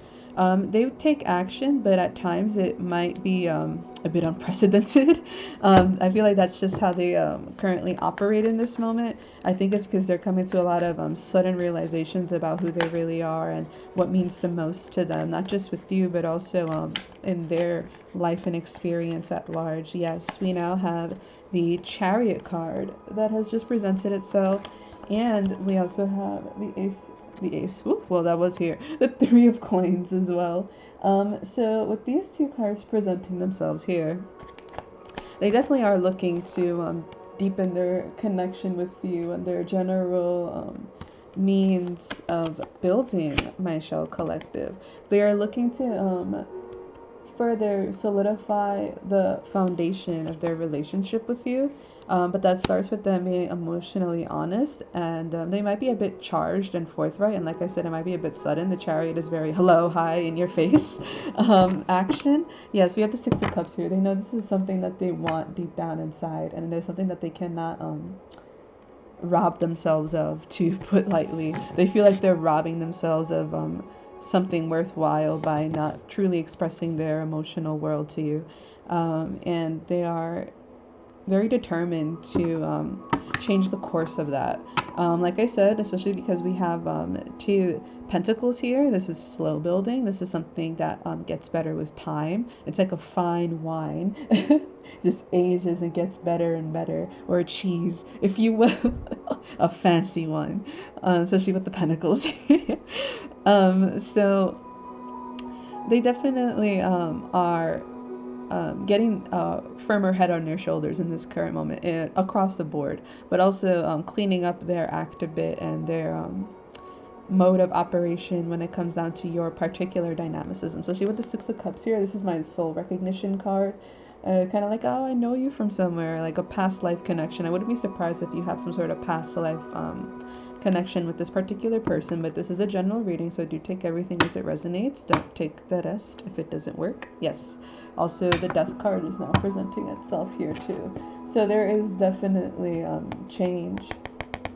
They take action, but at times it might be a bit unprecedented. I feel like that's just how they currently operate in this moment. I think it's because they're coming to a lot of sudden realizations about who they really are and what means the most to them, not just with you, but also in their life and experience at large. Yes, we now have the Chariot card that has just presented itself, and we also have the ace. Ooh, well, that was here. The Three of Coins as well. So with these two cards presenting themselves here, they definitely are looking to deepen their connection with you and their general means of building my shell collective. They are looking to further solidify the foundation of their relationship with you. But that starts with them being emotionally honest, and they might be a bit charged and forthright. And like I said, it might be a bit sudden. The Chariot is very hello, hi, in your face action. Yes, we have the Six of Cups here. They know this is something that they want deep down inside, and there's something that they cannot rob themselves of, to put lightly. They feel like they're robbing themselves of something worthwhile by not truly expressing their emotional world to you. And they are very determined to change the course of that. Like I said, especially because we have two pentacles here, this is slow building. This is something that gets better with time. It's like a fine wine. Just ages and gets better and better. Or a cheese, if you will. A fancy one, especially with the pentacles. So they definitely are getting a firmer head on their shoulders in this current moment, across the board, but also cleaning up their act a bit and their mode of operation when it comes down to your particular dynamicism. Especially with the Six of Cups here, this is my soul recognition card. Kind of like, oh, I know you from somewhere, like a past life connection. I wouldn't be surprised if you have some sort of past life connection with this particular person, but this is a general reading, so do take everything as it resonates. Don't take the rest if it doesn't work. Yes. Also, the Death card is now presenting itself here too. So there is definitely change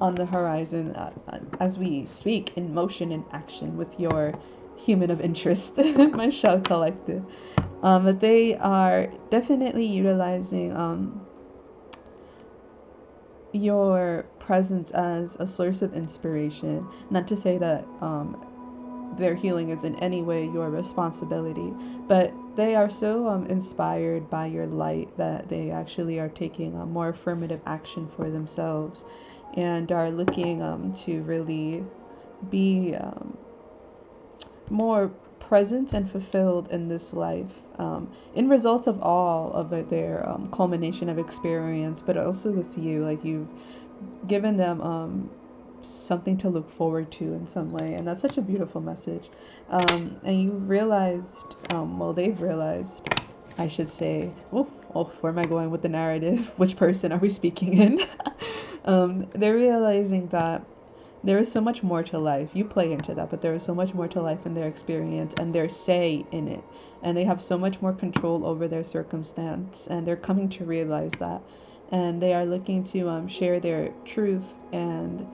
on the horizon as we speak, in motion and action with your human of interest, my shell collective. But they are definitely utilizing your presence as a source of inspiration. Not to say that their healing is in any way your responsibility, but they are so inspired by your light that they actually are taking a more affirmative action for themselves, and are looking to really be more present and fulfilled in this life, in results of all of their culmination of experience, but also with you. Like, you've given them something to look forward to in some way, and that's such a beautiful message. And you realized, well, they've realized, I should say, where am I going with the narrative? Which person are we speaking in? They're realizing that there is so much more to life. You play into that, but there is so much more to life in their experience and their say in it. And they have so much more control over their circumstance, and they're coming to realize that. And they are looking to share their truth and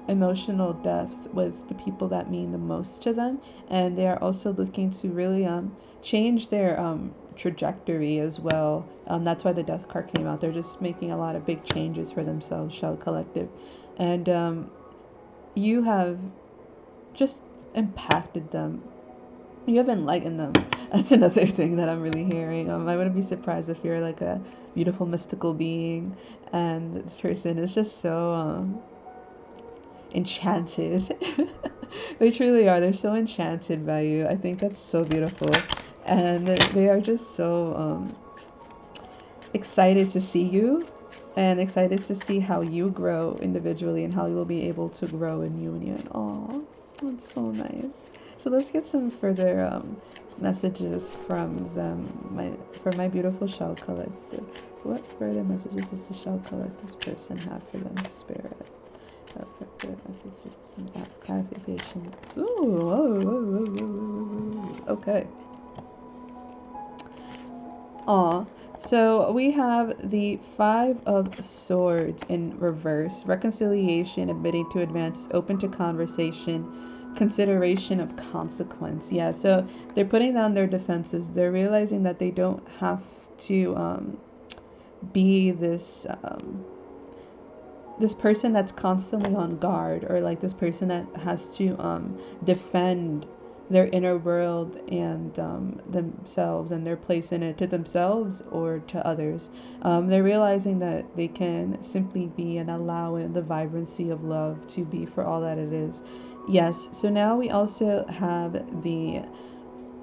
emotional depth with the people that mean the most to them. And they are also looking to really change their trajectory as well. That's why the Death card came out. They're just making a lot of big changes for themselves, Shell Collective. And you have just impacted them You have enlightened them. That's another thing that I'm really hearing. I wouldn't be surprised if you're like a beautiful mystical being, and this person is just so enchanted. They truly are. They're so enchanted by you. I think that's so beautiful, and they are just so excited to see you, and excited to see how you grow individually and how you'll be able to grow in union. Oh, that's so nice. So let's get some further messages from them, from my beautiful shell collective. What further messages does the shell collective's person have for them, spirit? Further messages and clarification. Ooh, okay. Aw. So we have the Five of Swords in reverse. Reconciliation, admitting to advance, open to conversation, consideration of consequence. Yeah, so they're putting down their defenses. They're realizing that they don't have to be this this person that's constantly on guard, or like this person that has to defend their inner world and themselves and their place in it, to themselves or to others. They're realizing that they can simply be and allow it, the vibrancy of love, to be for all that it is. Yes, so now we also have the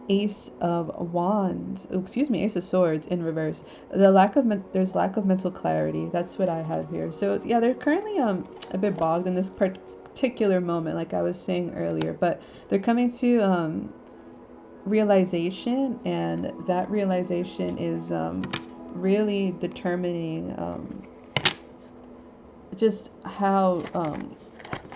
Ace of Wands, Ace of Swords in reverse. There's lack of mental clarity. That's what I have here. So yeah, they're currently a bit bogged in this particular moment, like I was saying earlier, but they're coming to realization, and that realization is really determining just how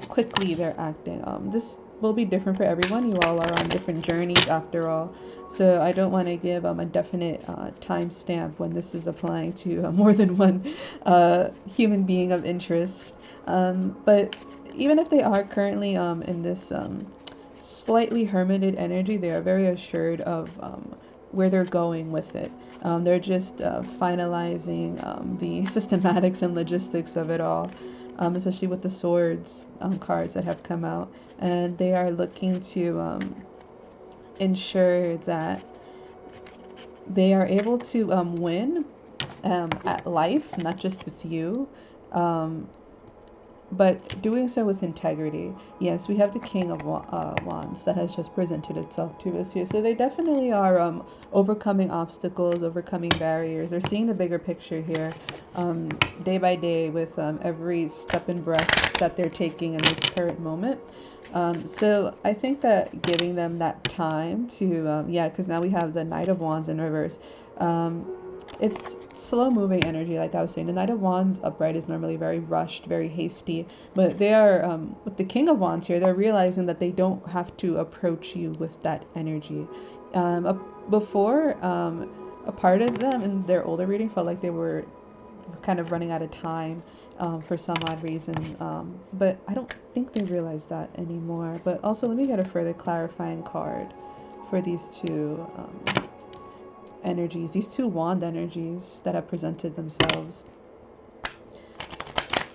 quickly they're acting. This will be different for everyone. You all are on different journeys after all. So I don't want to give a definite timestamp when this is applying to more than one human being of interest. But even if they are currently in this slightly hermited energy, they are very assured of where they're going with it. They're just finalizing the systematics and logistics of it all, especially with the swords cards that have come out. And they are looking to ensure that they are able to win at life, not just with you, but doing so with integrity. Yes, we have the King of Wands that has just presented itself to us here. So they definitely are overcoming obstacles, overcoming barriers. They're seeing the bigger picture here, day by day, with every step and breath that they're taking in this current moment. So I think that giving them that time to, yeah, because now we have the Knight of Wands in reverse. It's slow moving energy, like I was saying. The Knight of Wands upright is normally very rushed, very hasty, but they are, with the King of Wands here, they're realizing that they don't have to approach you with that energy. Before, a part of them in their older reading felt like they were kind of running out of time for some odd reason, but I don't think they realize that anymore. But also, let me get a further clarifying card for these two energies, these two wand energies that have presented themselves.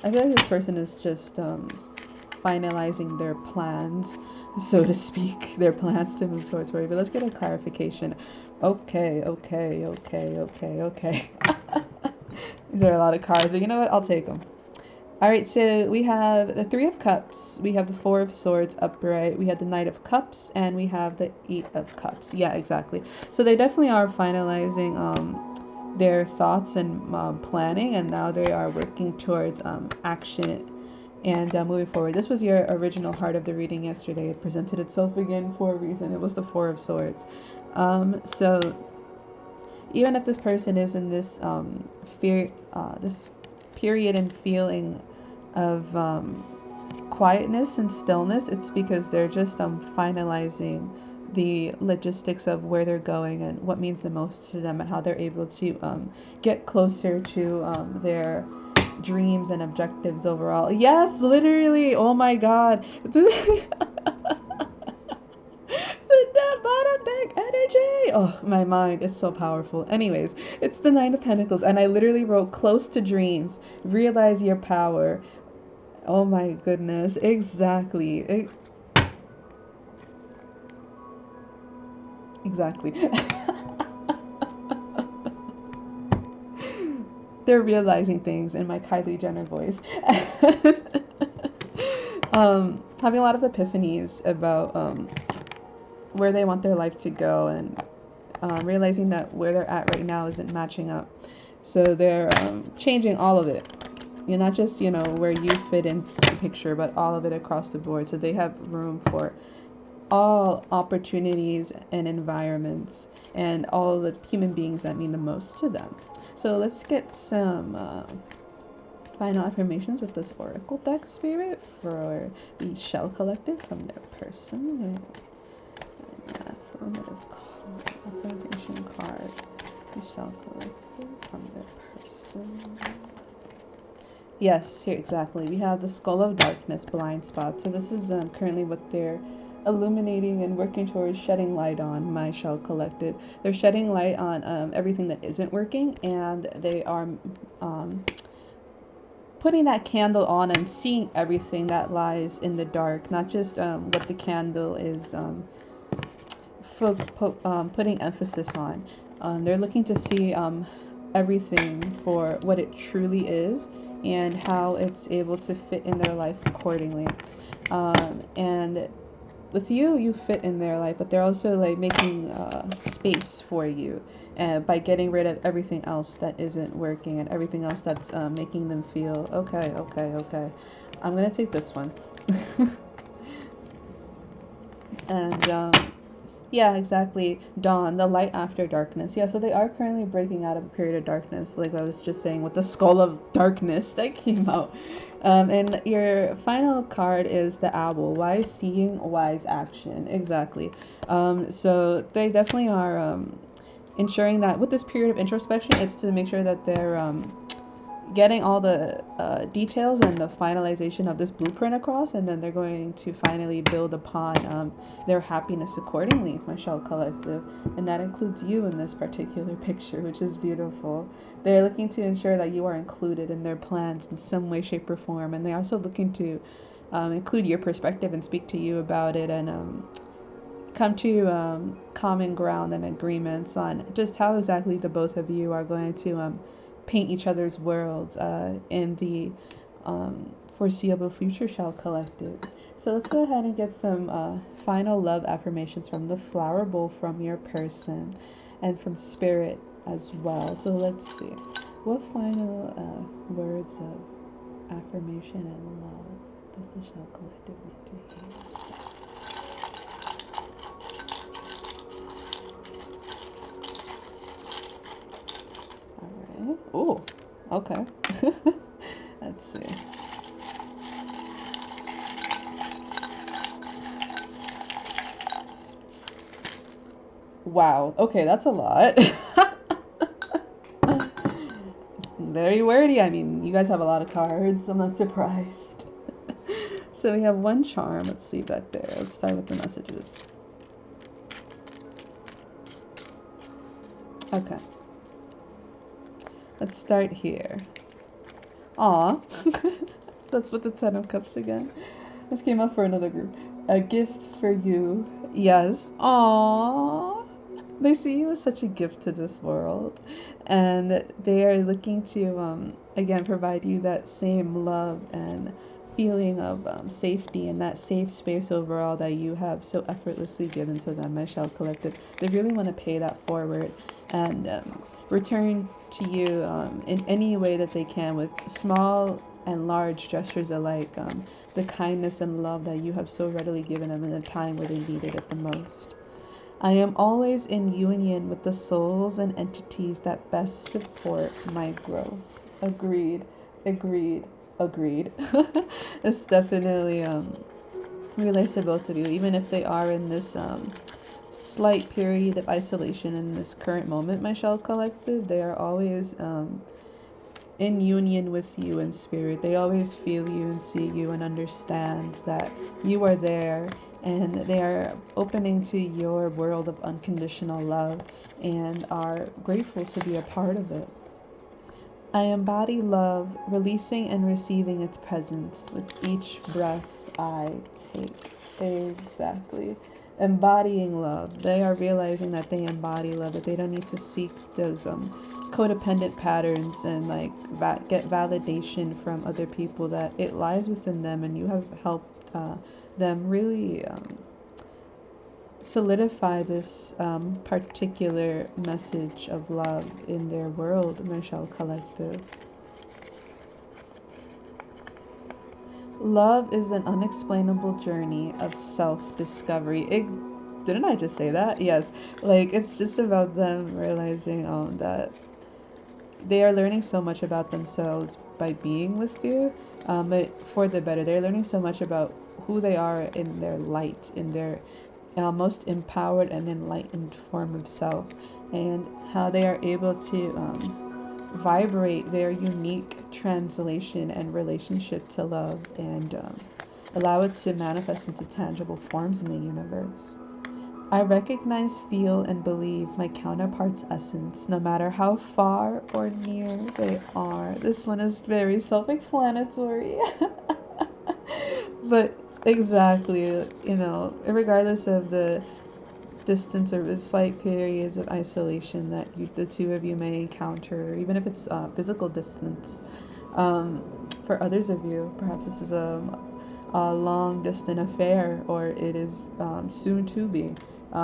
I feel like this person is just finalizing their plans, so to speak, their plans to move towards worry. But let's get a clarification. Okay. These are a lot of cards, but you know what? I'll take them. All right, so we have the Three of Cups, we have the Four of Swords upright, we have the Knight of Cups, and we have the Eight of Cups. Yeah, exactly. So they definitely are finalizing their thoughts and planning, and now they are working towards action and moving forward. This was your original heart of the reading yesterday. It presented itself again for a reason. It was the Four of Swords. So even if this person is in this fear, this period and feeling of quietness and stillness, it's because they're just finalizing the logistics of where they're going and what means the most to them, and how they're able to get closer to their dreams and objectives overall. Yes, literally. Oh my god. That bottom deck energy. Oh, my mind is so powerful. Anyways, it's the Nine of Pentacles, and I literally wrote close to dreams, realize your power. Oh my goodness, exactly. Exactly. They're realizing things in my Kylie Jenner voice. Having a lot of epiphanies about where they want their life to go, and realizing that where they're at right now isn't matching up. So they're changing all of it. You're not just, where you fit in the picture, but all of it across the board. So they have room for all opportunities and environments and all the human beings that mean the most to them. So let's get some final affirmations with this oracle deck, Spirit, for the Shell Collective from their person. Affirmation card, the Shell Collective from their person. Yes, here, exactly. We have the Skull of Darkness, blind spot. So this is currently what they're illuminating and working towards shedding light on, my Shell Collective. They're shedding light on everything that isn't working, and they are putting that candle on and seeing everything that lies in the dark, not just what the candle is putting emphasis on. They're looking to see everything for what it truly is and how it's able to fit in their life accordingly. And with you, you fit in their life, but they're also like making space for you by getting rid of everything else that isn't working and everything else that's making them feel okay. I'm gonna take this one. And yeah, exactly. Dawn, the light after darkness. Yeah, so they are currently breaking out of a period of darkness, like I was just saying with the Skull of Darkness that came out. And your final card is the Owl. Wise seeing, wise action. Exactly. So they definitely are ensuring that with this period of introspection, it's to make sure that they're getting all the details and the finalization of this blueprint across, and then they're going to finally build upon their happiness accordingly, my Shell Collective. And that includes you in this particular picture, which is beautiful. They're looking to ensure that you are included in their plans in some way, shape, or form, and they're also looking to include your perspective and speak to you about it, and come to common ground and agreements on just how exactly the both of you are going to paint each other's worlds in the foreseeable future, Shell Collective. So let's go ahead and get some final love affirmations from the flower bowl from your person and from Spirit as well. So let's see. What final words of affirmation and love does the Shell Collective need to hear? Alright. Ooh, okay. Let's see. Wow. Okay, that's a lot. Very wordy. I mean, you guys have a lot of cards. I'm not surprised. So we have one charm. Let's leave that there. Let's start with the messages. Okay. Let's start here. Aw. That's what the Ten of Cups again. This came up for another group. A gift for you. Yes. Aww. They see you as such a gift to this world. And they are looking to, again, provide you that same love and feeling of safety and that safe space overall that you have so effortlessly given to them, my Shell Collective. They really want to pay that forward and return to you in any way that they can, with small and large gestures alike, the kindness and love that you have so readily given them in a time where they needed it the most. I am always in union with the souls and entities that best support my growth. Agreed, agreed, agreed. It's definitely relates to both of you, even if they are in this slight period of isolation in this current moment, my Shell Collective. They are always in union with you in spirit. They always feel you and see you and understand that you are there, and they are opening to your world of unconditional love and are grateful to be a part of it. I embody love, releasing and receiving its presence with each breath I take. Exactly. embodying love. They are realizing that they embody love, that they don't need to seek those codependent patterns and like get validation from other people, that it lies within them, and you have helped them really solidify this particular message of love in their world, Michelle Collective. Love is an unexplainable journey of self-discovery. Didn't I just say that? Yes. Like, it's just about them realizing that they are learning so much about themselves by being with you, but for the better. They're learning so much about who they are in their light, in their most empowered and enlightened form of self, and how they are able to vibrate their unique translation and relationship to love, and allow it to manifest into tangible forms in the universe. I recognize, feel, and believe my counterpart's essence, no matter how far or near they are. This one is very self-explanatory. But exactly, regardless of the distance or the slight periods of isolation that the two of you may encounter, even if it's physical distance. For others of you, perhaps this is a long distant affair, or it is soon to be.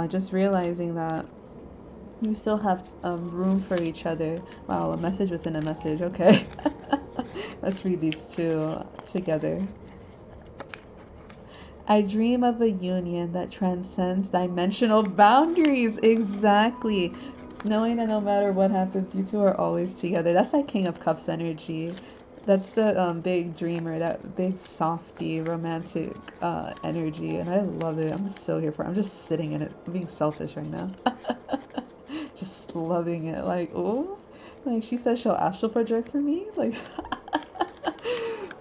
Just realizing that you still have room for each other. Wow, a message within a message. Okay. Let's read these two together. I dream of a union that transcends dimensional boundaries. Exactly. Knowing that no matter what happens, you two are always together. That's that King of Cups energy. That's the big dreamer, that big softy, romantic energy. And I love it. I'm so here for it. I'm just sitting in it. I'm being selfish right now. Just loving it. Like, oh, like she says she'll astral project for me. Like,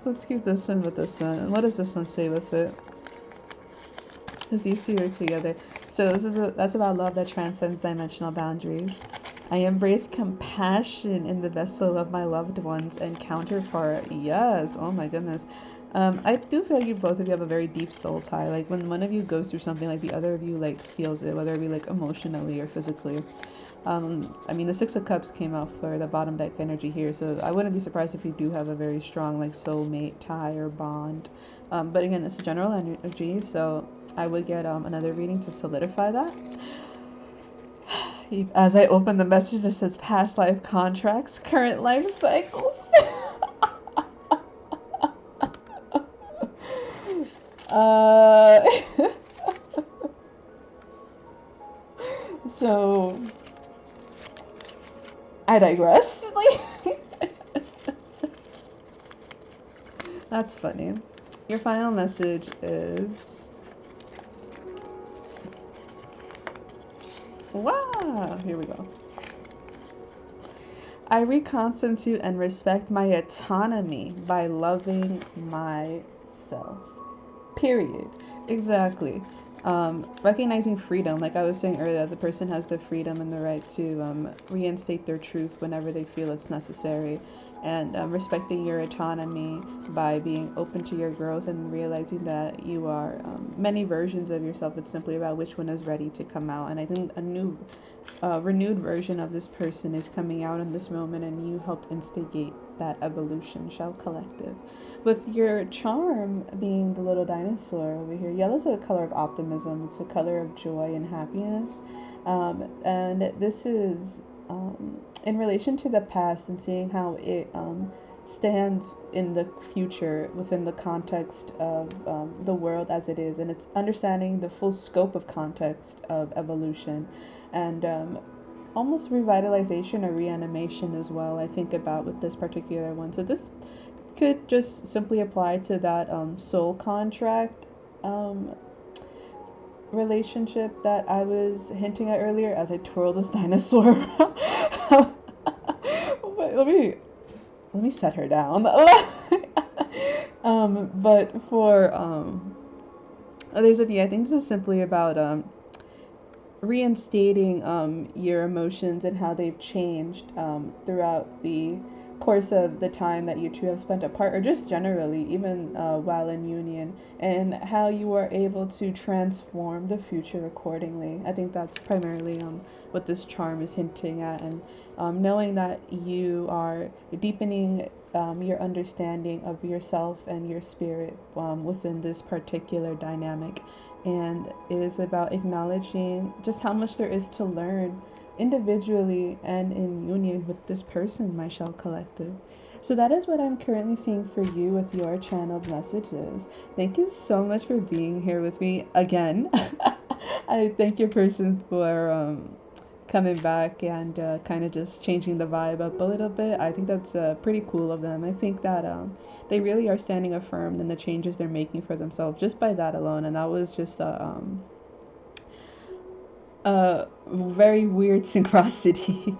let's keep this one with this one. And what does this one say with it? Because these two are together. So that's about love that transcends dimensional boundaries. I embrace compassion in the vessel of my loved ones and counterpart. Yes, oh my goodness. I do feel like both of you have a very deep soul tie. Like when one of you goes through something, like the other of you like feels it, whether it be like emotionally or physically. I mean, the Six of Cups came out for the bottom deck energy here, so I wouldn't be surprised if you do have a very strong like soulmate tie or bond. But again, it's a general energy, so I would get another reading to solidify that. As I open the message, it says past life contracts, current life cycles. So I digress. That's funny. Your final message is, wow, here we go. I reconstitute and respect my autonomy by loving myself. Period. Exactly. Recognizing freedom, like I was saying earlier, the person has the freedom and the right to reinstate their truth whenever they feel it's necessary, and respecting your autonomy by being open to your growth and realizing that you are many versions of yourself. It's simply about which one is ready to come out. And I think a new renewed version of this person is coming out in this moment, and you helped instigate that evolution, Shell Collective. With your charm being the little dinosaur over here. Yellow's a color of optimism. It's a color of joy and happiness. And this is in relation to the past and seeing how it stands in the future within the context of the world as it is. And it's understanding the full scope of context of evolution, and almost revitalization or reanimation as well, I think about with this particular one. So this could just simply apply to that soul contract relationship that I was hinting at earlier as I twirl this dinosaur around. But let me set her down. But for others of you, I think this is simply about reinstating your emotions and how they've changed throughout the course of the time that you two have spent apart, or just generally, even while in union, and how you are able to transform the future accordingly. I think that's primarily what this charm is hinting at, and knowing that you are deepening your understanding of yourself and your spirit within this particular dynamic. And it is about acknowledging just how much there is to learn individually and in union with this person, my shell collective. So that is what I'm currently seeing for you with your channeled messages. Thank you so much for being here with me again. I thank your person for coming back and kind of just changing the vibe up a little bit. I think that's pretty cool of them. I think that they really are standing affirmed in the changes they're making for themselves just by that alone. And that was just a very weird synchronicity.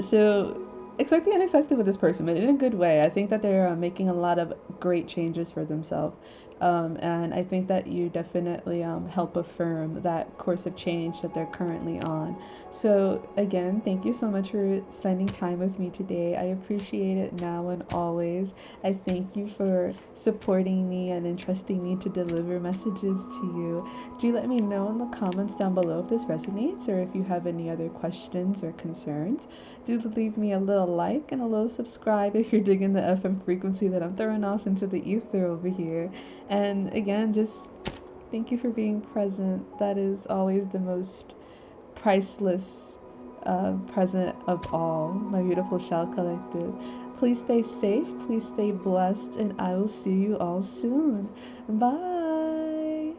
So expect the unexpected with this person, but in a good way. I think that they're making a lot of great changes for themselves. And I think that you definitely help affirm that course of change that they're currently on. So, again, thank you so much for spending time with me today. I appreciate it now and always. I thank you for supporting me and entrusting me to deliver messages to you. Do let me know in the comments down below if this resonates or if you have any other questions or concerns. Do leave me a little like and a little subscribe if you're digging the FM frequency that I'm throwing off into the ether over here. And again, just thank you for being present. That is always the most priceless present of all, my beautiful shell collective. Please stay safe, please stay blessed, and I will see you all soon. Bye.